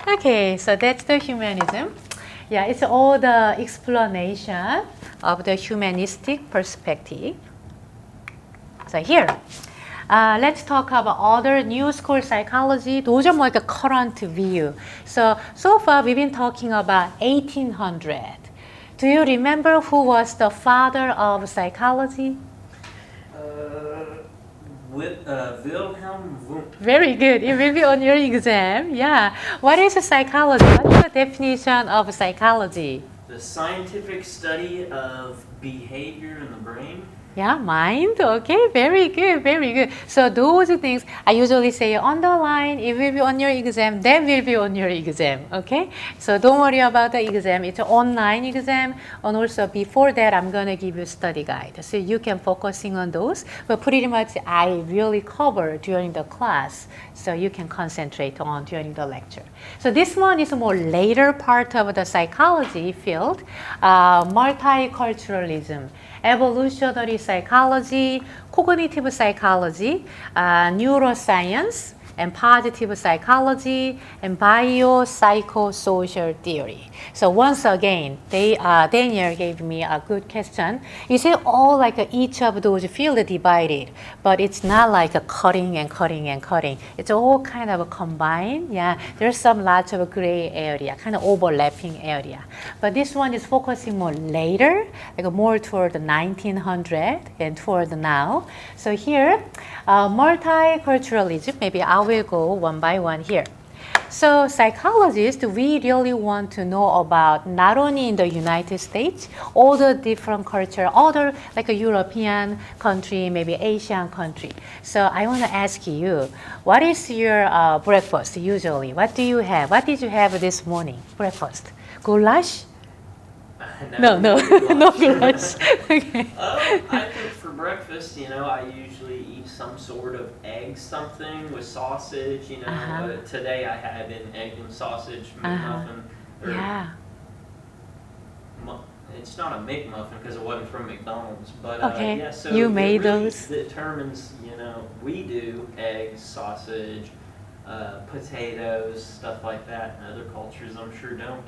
Okay, so that's the humanism. Yeah, it's all the explanation of the humanistic perspective. So here, let's talk about other new school psychology. Those are more like a current view. So far we've been talking about 1800. Do you remember who was the father of psychology? Wilhelm Wundt. Very good. It will be on your exam. Yeah. What is psychology? What is the definition of psychology? The scientific study of behavior in the brain. Yeah, mind. Okay, very good, very good. So those things I usually say underline. It will be on your exam. That will be on your exam. Okay. So don't worry about the exam. It's an online exam, and also before that, I'm gonna give you study guide, so you can focusing on those. But pretty much I really cover during the class, so you can concentrate on during the lecture. So this one is a more later part of the psychology field, multiculturalism. Evolutionary psychology, cognitive psychology, neuroscience, and positive psychology, and biopsychosocial theory. So once again, Daniel gave me a good question. Is it all like each of those fields divided? But it's not like a cutting and cutting and cutting. It's all kind of combined. Yeah, there's some lots of gray area, kind of overlapping area. But this one is focusing more later, like more toward the 1900 and toward now. So here, multiculturalism, maybe I will go one by one here. So psychologists, we really want to know about not only in the United States, all the different culture, other like a European country, maybe Asian country. So I want to ask you, what is your breakfast usually? What do you have? What did you have this morning? Breakfast? Goulash? No, no goulash. Okay. I think for breakfast, I usually eat some sort of egg something with sausage, today I had an egg and sausage McMuffin. Yeah. It's not a McMuffin because it wasn't from McDonald's, but Okay. yeah, so You it made really those? determines, we do eggs, sausage, potatoes, stuff like that, and other cultures I'm sure don't.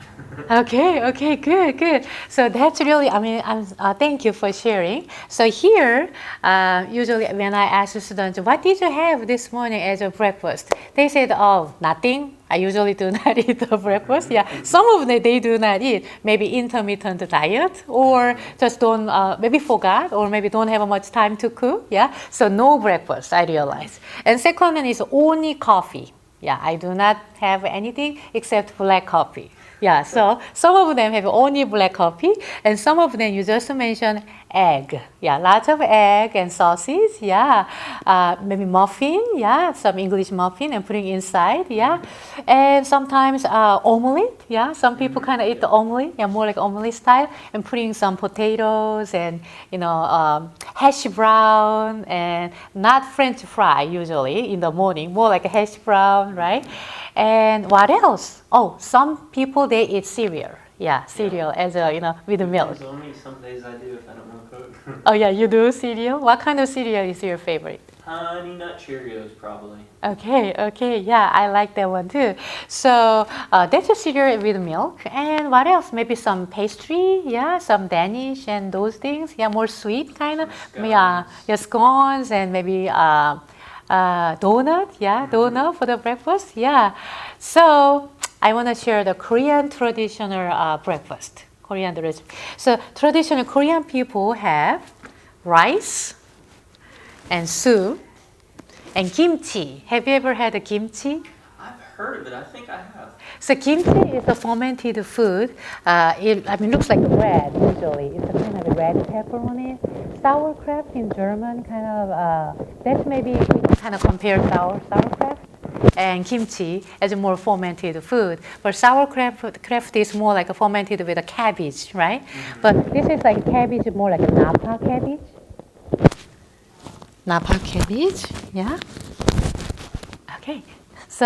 Okay, good. So that's really, thank you for sharing. So here, usually when I ask the students, what did you have this morning as a breakfast? They said, oh, nothing. I usually do not eat the breakfast. Yeah, some of them they do not eat. Maybe intermittent diet, or just don't, maybe forgot, or maybe don't have much time to cook. Yeah, so no breakfast, I realize. And second one is only coffee. Yeah, I do not have anything except black coffee. Yeah, so some of them have only black coffee, and some of them you just mentioned egg. Yeah, lots of egg and sausage. Yeah, maybe muffin. Yeah, some English muffin and putting inside. Yeah, and sometimes omelet. Yeah, some people kind of eat the omelet. Yeah, more like omelet style, and putting some potatoes and hash brown, and not French fry usually in the morning. More like a hash brown, right? And what else? Oh, some people they eat cereal. Yeah, cereal as with the milk. There's only some days I do if I don't want to cook. Oh yeah, you do cereal? What kind of cereal is your favorite? Honey Nut Cheerios, probably. Okay, yeah, I like that one too. So that's a cereal with milk. And what else? Maybe some pastry, yeah, some Danish and those things. Yeah, more sweet kind of. Yeah, scones and maybe donut. Yeah, donut for the breakfast. Yeah. So I want to share the Korean traditional breakfast. Korean tradition. So traditional Korean people have rice and soup and kimchi. Have you ever had a kimchi? I've heard of it. I think I have. So kimchi is a fermented food. It looks like bread usually. It's a kind of red pepperoni. Sauerkraut in German, kind of. That's maybe we can kind of compare sauerkraut and kimchi as a more fermented food. But sauerkraut is more like a fermented with a cabbage, right? Mm-hmm. But this is like cabbage, more like a Napa cabbage. Napa cabbage, yeah. Okay, so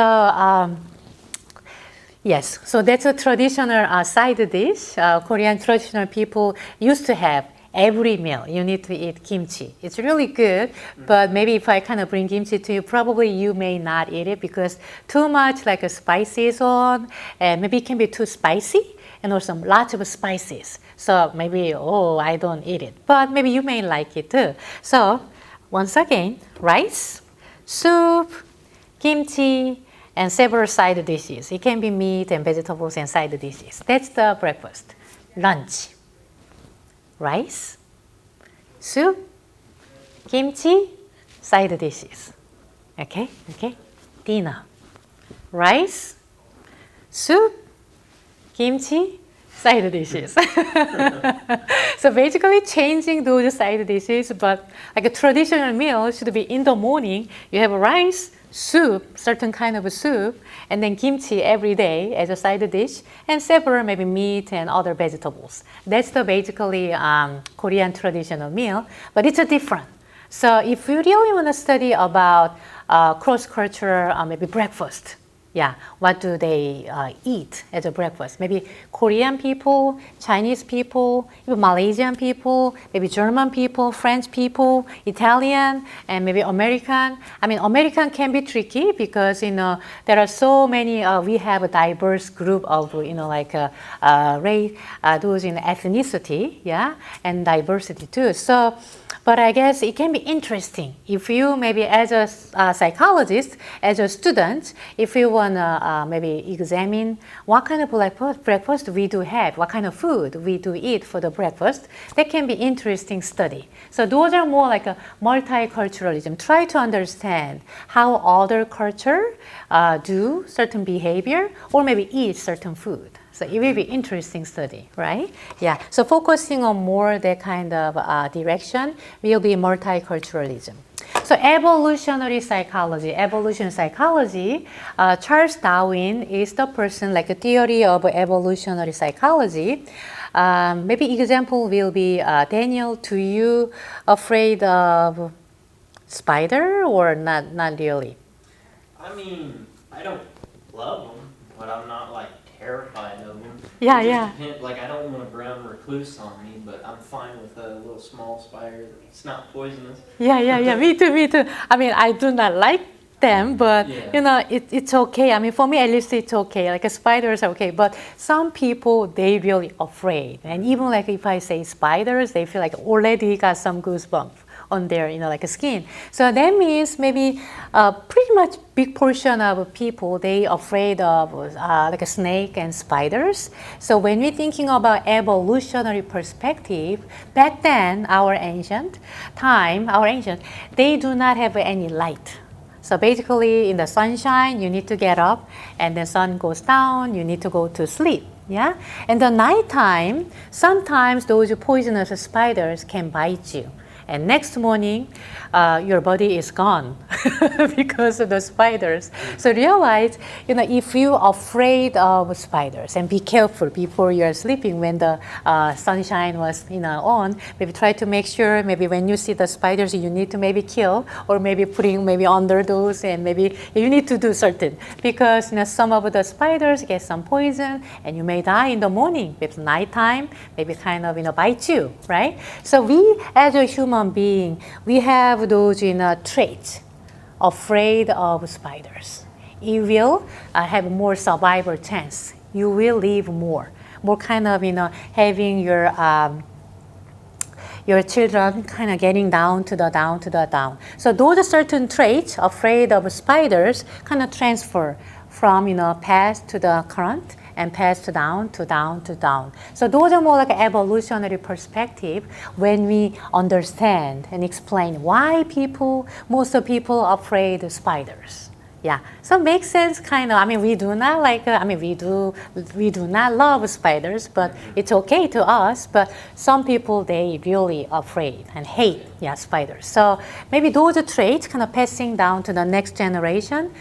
yes, so that's a traditional side dish. Korean traditional people used to have. Every meal you need to eat kimchi. It's really good, but maybe if I kind of bring kimchi to you, probably you may not eat it because too much like a spices on, and maybe it can be too spicy, and also lots of spices. So maybe, I don't eat it, but maybe you may like it too. So once again, rice, soup, kimchi, and several side dishes. It can be meat and vegetables and side dishes. That's the breakfast. Lunch. Rice, soup, kimchi, side dishes. Okay? Dinner. Rice, soup, kimchi, side dishes. So basically changing those side dishes, but like a traditional meal should be in the morning, you have rice, soup, certain kind of a soup, and then kimchi every day as a side dish, and several maybe meat and other vegetables. That's the basically Korean traditional meal, but it's a different. So if you really want to study about cross-cultural maybe breakfast, yeah, what do they eat as a breakfast? Maybe Korean people, Chinese people, even Malaysian people, maybe German people, French people, Italian, and maybe American. I mean, American can be tricky because there are so many. We have a diverse group of race, those in ethnicity, yeah, and diversity too. So. But I guess it can be interesting if you maybe as a psychologist, as a student, if you want to maybe examine what kind of breakfast we do have, what kind of food we do eat for the breakfast, that can be interesting study. So those are more like a multiculturalism. Try to understand how other culture do certain behavior or maybe eat certain food. So it will be interesting study, right? Yeah. So focusing on more that kind of direction will be multiculturalism. So evolutionary psychology. Charles Darwin is the person like a theory of evolutionary psychology. Maybe example will be Daniel. Do you afraid of spider or not? Not really. I mean, I don't love them, but I'm not like terrified of them. Yeah, It just yeah. depends, like I don't want a brown recluse on me, but I'm fine with a little small spider that's not poisonous. Yeah. Me too. I mean, I do not like them, but Yeah. it's okay. I mean, for me at least it's okay. Like spiders are okay, but some people they really afraid, and even like if I say spiders, they feel like already got some goosebumps on their like skin. So that means maybe pretty much big portion of people they afraid of like a snake and spiders. So when we're thinking about evolutionary perspective, back then our ancient, they do not have any light. So basically in the sunshine you need to get up, and the sun goes down, you need to go to sleep. Yeah, and the nighttime sometimes those poisonous spiders can bite you. And next morning, your body is gone because of the spiders. So realize, if you're afraid of spiders, and be careful before you are sleeping when the sunshine was, on. Maybe try to make sure, maybe when you see the spiders, you need to maybe kill, or maybe putting maybe under those, and maybe you need to do certain, because some of the spiders get some poison, and you may die in the morning. It's nighttime, maybe kind of bite you, right? So we as a human being, we have those traits, afraid of spiders. You will have more survival chance. You will live more kind of having your children kind of getting down to the down. So those are certain traits, afraid of spiders, kind of transfer from past to the current, and passed down to down to down. So those are more like an evolutionary perspective when we understand and explain why most of people are afraid of spiders. Yeah, so makes sense kind of. I mean, we do not we do not love spiders, but it's okay to us. But some people, they really afraid and hate, spiders. So maybe those are traits kind of passing down to the next generation,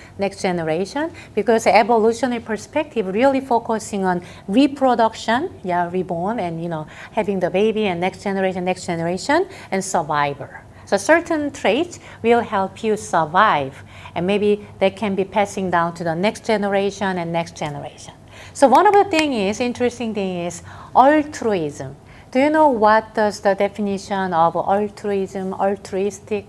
because the evolutionary perspective really focusing on reproduction, reborn, and having the baby, and next generation, and survivor. So certain traits will help you survive, and maybe they can be passing down to the next generation and next generation. So one of the interesting thing is altruism. Do you know what does the definition of altruism, altruistic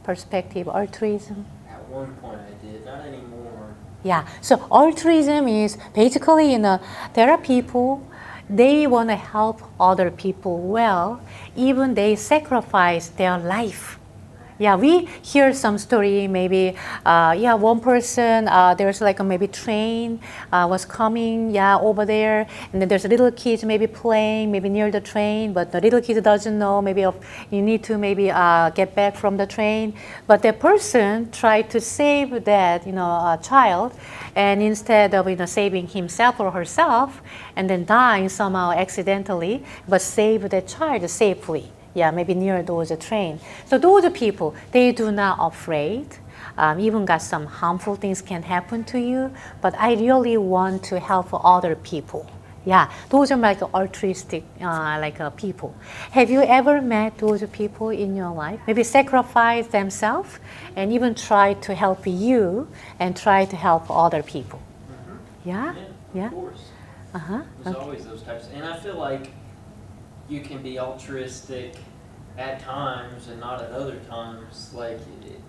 perspective, altruism? At one point I did, not anymore. Yeah, so altruism is basically, there are people, they want to help other people well, even they sacrifice their life. Yeah, we hear some story, maybe, one person, there's like a maybe train was coming, over there, and then there's a little kid maybe playing, maybe near the train, but the little kid doesn't know, maybe you need to maybe get back from the train, but the person tried to save that, child, and instead of, saving himself or herself, and then dying somehow accidentally, but save the child safely. Yeah, maybe near those train. So those people, they do not afraid. Even got some harmful things can happen to you, but I really want to help other people. Yeah, those are like altruistic people. Have you ever met those people in your life? Maybe sacrifice themselves and even try to help you and try to help other people. Mm-hmm. Yeah? Yeah? Of course. Uh-huh. There's always those types. And I feel like you can be altruistic at times and not at other times. Like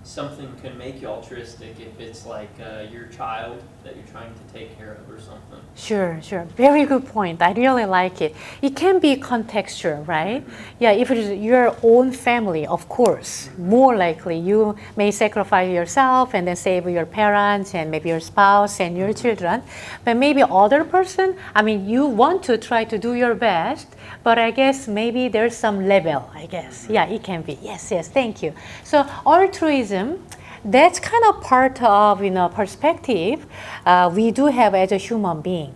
something can make you altruistic if it's like your child that you're trying to take care of or something. Sure. Very good point. I really like it. It can be contextual, right? Yeah, if it is your own family, of course, more likely you may sacrifice yourself and then save your parents and maybe your spouse and your children. But maybe other person, you want to try to do your best, but I guess maybe there's some level, I guess. Yeah, it can be. Yes, thank you. So altruism, that's kind of part of perspective we do have as a human being.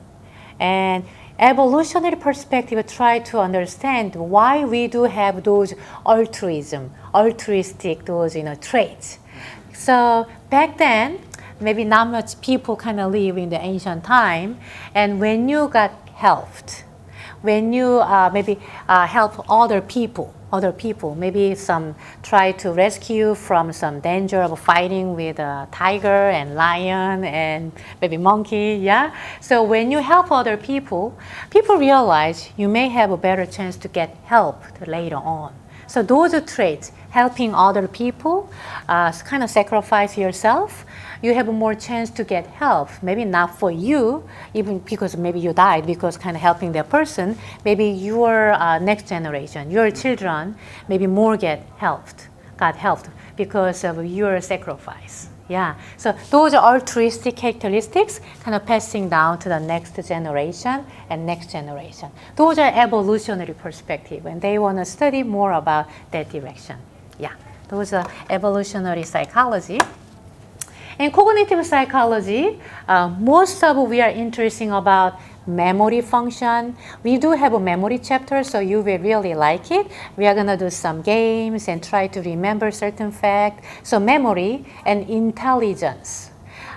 And evolutionary perspective try to understand why we do have those altruistic traits. So back then, maybe not much people kind of live in the ancient time, and when you got helped, when you help other people, maybe some try to rescue from some danger of fighting with a tiger and lion and maybe monkey, yeah? So when you help other people realize you may have a better chance to get help later on. So those are traits, helping other people, kind of sacrifice yourself, you have more chance to get help. Maybe not for you, even because maybe you died because kind of helping that person. Maybe your next generation, your children, maybe more got helped because of your sacrifice. Yeah, so those are altruistic characteristics kind of passing down to the next generation and next generation. Those are evolutionary perspective, and they want to study more about that direction. Yeah, those are evolutionary psychology. In cognitive psychology, most of we are interested about memory function. We do have a memory chapter, so you will really like it. We are going to do some games and try to remember certain facts. So memory and intelligence.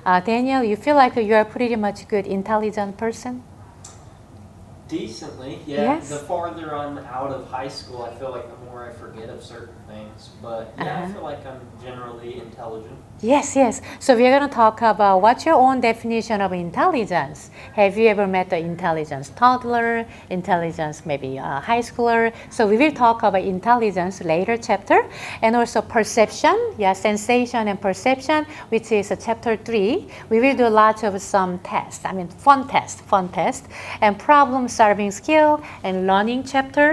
Daniel, you feel like you are pretty much good intelligent person? Decently, yeah. Yes. The farther I'm out of high school, I feel like the more I forget of certain things. But yeah, I feel like I'm generally intelligent. Yes. So we're going to talk about what's your own definition of intelligence. Have you ever met the intelligence toddler, intelligence maybe high schooler? So we will talk about intelligence later chapter. And also perception, sensation and perception, which is chapter 3. We will do lots of some tests, fun test. And problem solving skill and learning chapter,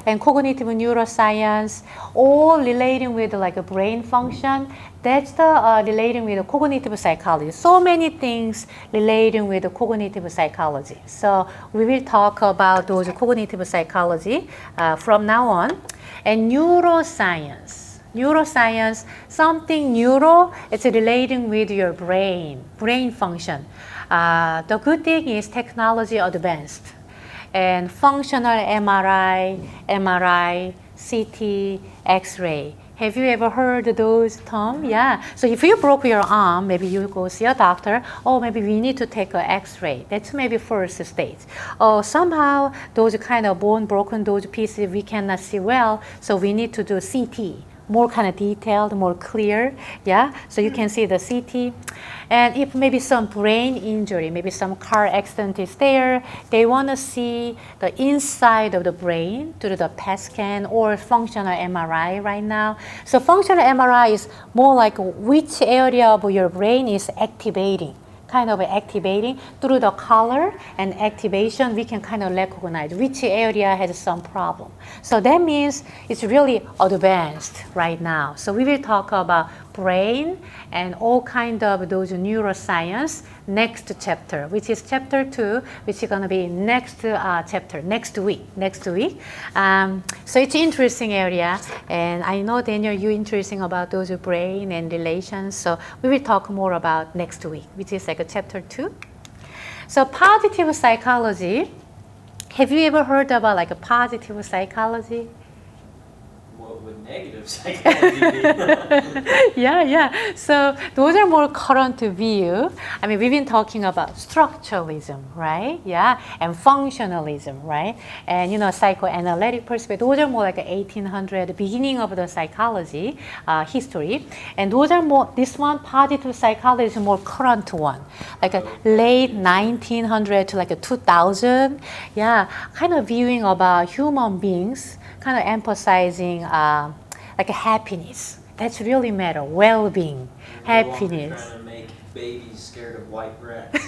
and cognitive neuroscience, all relating with like a brain function. That's the relating with the cognitive psychology. So many things relating with the cognitive psychology. So we will talk about those cognitive psychology from now on. And neuroscience, something neuro, it's relating with your brain function. The good thing is technology advanced. And functional MRI, CT, X-ray. Have you ever heard those, Tom? Yeah. So if you broke your arm, maybe you go see a doctor, or maybe we need to take an X-ray. That's maybe first stage. Or somehow those kind of bone broken, those pieces we cannot see well, so we need to do CT. More kind of detailed, more clear, so you can see the CT. And if maybe some brain injury, maybe some car accident is there, they want to see the inside of the brain through the PET scan or functional MRI right now. So functional MRI is more like which area of your brain is activating, kind of activating through the color and activation. We can kind of recognize which area has some problem. So that means it's really advanced right now. So we will talk about brain and all kind of those neuroscience next chapter, which is chapter 2, which is going to be next chapter next week. So it's interesting area, and I know Daniel, you're interesting about those brain and relations. So we will talk more about next week, which is like a chapter 2. So positive psychology. Have you ever heard about like a positive psychology? What would negative psychology be? Yeah. So those are more current view. I mean, we've been talking about structuralism, right? Yeah, and functionalism, right? And psychoanalytic perspective. Those are more like 1800, beginning of the psychology history. And those are more. This one, positive psychology, is a more current one, like a late 1900 to like a 2000. Yeah, kind of viewing about human beings, kind of emphasizing like a happiness. That's really matter. Well-being, happiness. Trying to make babies scared of white rats.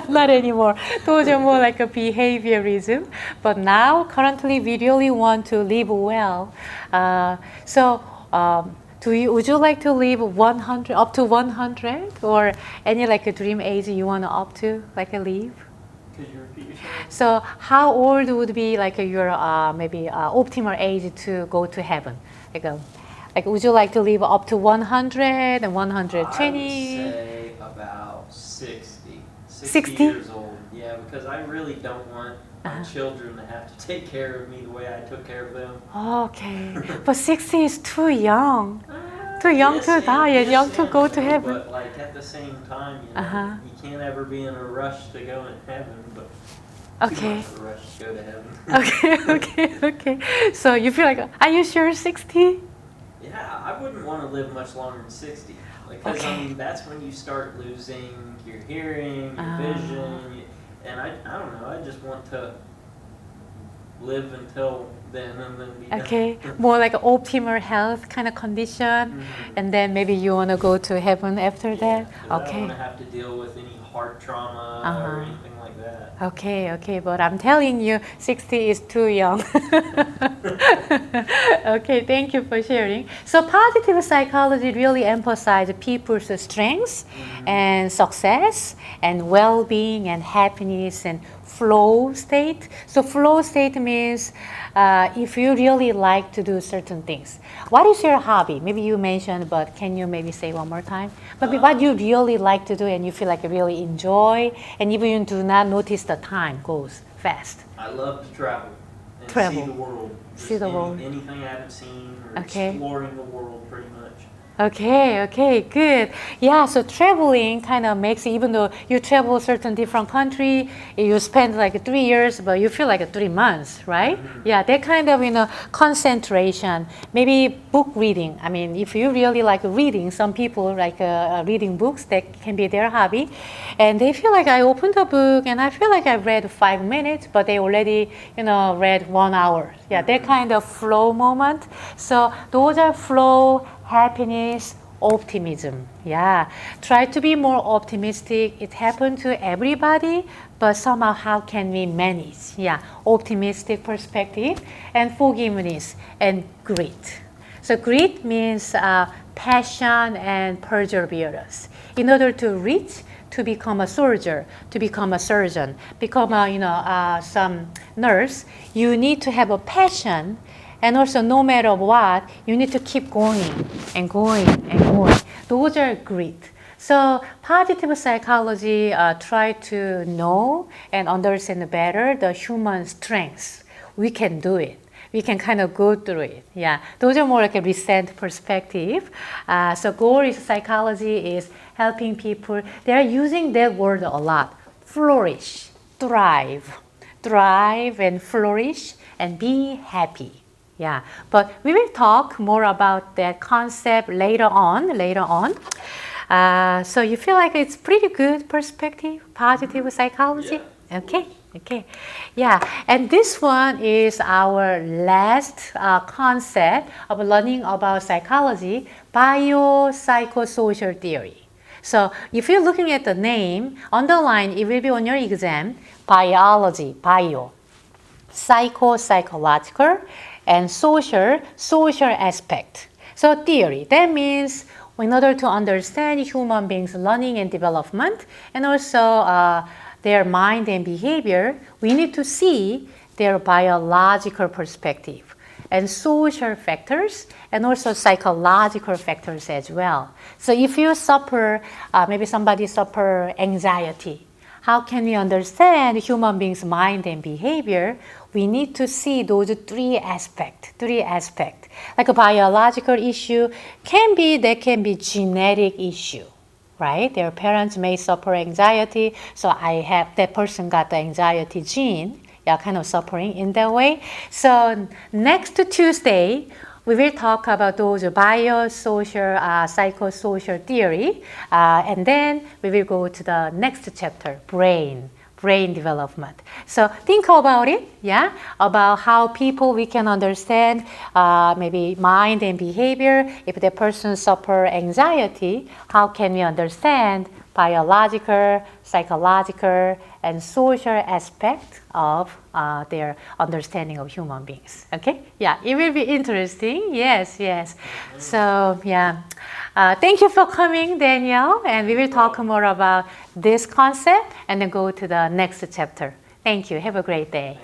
Not anymore. Those are more like a behaviorism. But now, currently, we really want to live well. Would you like to live 100 up to 100, or any like a dream age you want to up to like a live? Could you repeat yourself? So how old would be like your maybe optimal age to go to heaven? Like would you like to live up to 100 and 120? I would say about 60. 60? Years old. Yeah, because I really don't want my children to have to take care of me the way I took care of them. Okay, but 60 is too young. Too young Yes, to die and young to go to heaven. But like at the same time, you can't ever be in a rush to go in heaven, but too much of a rush to go to heaven. Okay. So you feel like, are you sure 60? Yeah, I wouldn't want to live much longer than 60. Because I mean, that's when you start losing your hearing, your vision, and I don't know. I just want to live until then and then be done. Okay, more like optimal health kind of condition, and then maybe you want to go to heaven after that. I don't Okay. want to have to deal with any heart trauma or anything like that. Okay, but I'm telling you, 60 is too young. Okay, thank you for sharing. So positive psychology really emphasizes people's strengths and success and well-being and happiness and flow state. So flow state means if you really like to do certain things. What is your hobby? Maybe you mentioned, but can you maybe say one more time? Maybe what you really like to do and you feel like you really enjoy, and even you do not notice the time goes fast. I love to travel and Travel. see the world. See the world. Anything I haven't seen or Okay. exploring the world pretty much. Okay, good. Yeah, so traveling kind of makes, even though you travel certain different country, you spend like 3 years, but you feel like 3 months, right? Yeah, that kind of, concentration, maybe book reading. I mean, if you really like reading, some people like reading books, that can be their hobby. And they feel like I opened a book and I feel like I read 5 minutes, but they already, read 1 hour. Yeah, that kind of flow moment. So those are flow, happiness, optimism. Yeah, try to be more optimistic. It happens to everybody, but somehow how can we manage? Yeah, optimistic perspective and forgiveness and grit. So grit means passion and perseverance. In order to reach, to become a soldier, to become a surgeon, become some nurse, you need to have a passion. And also, no matter what, you need to keep going and going and going. Those are grit. So positive psychology try to know and understand better the human strengths. We can do it. We can kind of go through it. Yeah, those are more like a recent perspective. So goal is psychology is helping people. They are using that word a lot. Flourish, thrive and flourish and be happy. Yeah, but we will talk more about that concept later on. So you feel like it's pretty good perspective, positive psychology? Yeah. Okay. Yeah, and this one is our last concept of learning about psychology, biopsychosocial theory. So if you're looking at the name, underline, it will be on your exam, biology, bio, psycho, psychological, and social, social aspect. So theory, that means in order to understand human beings' learning and development, and also their mind and behavior, we need to see their biological perspective and social factors and also psychological factors as well. So if you suffer, maybe somebody suffer anxiety, how can we understand human beings' mind and behavior? We need to see those three aspects. Like a biological issue can be genetic issue, right? Their parents may suffer anxiety, so that person got the anxiety gene, kind of suffering in that way. So next Tuesday, we will talk about those biosocial, psychosocial theory, and then we will go to the next chapter, brain development. So think about it, about how people we can understand maybe mind and behavior. If the person suffer anxiety, how can we understand biological, psychological, and social aspect of their understanding of human beings. Okay? Yeah, it will be interesting. Yes. So, thank you for coming, Danielle. And we will talk more about this concept and then go to the next chapter. Thank you. Have a great day.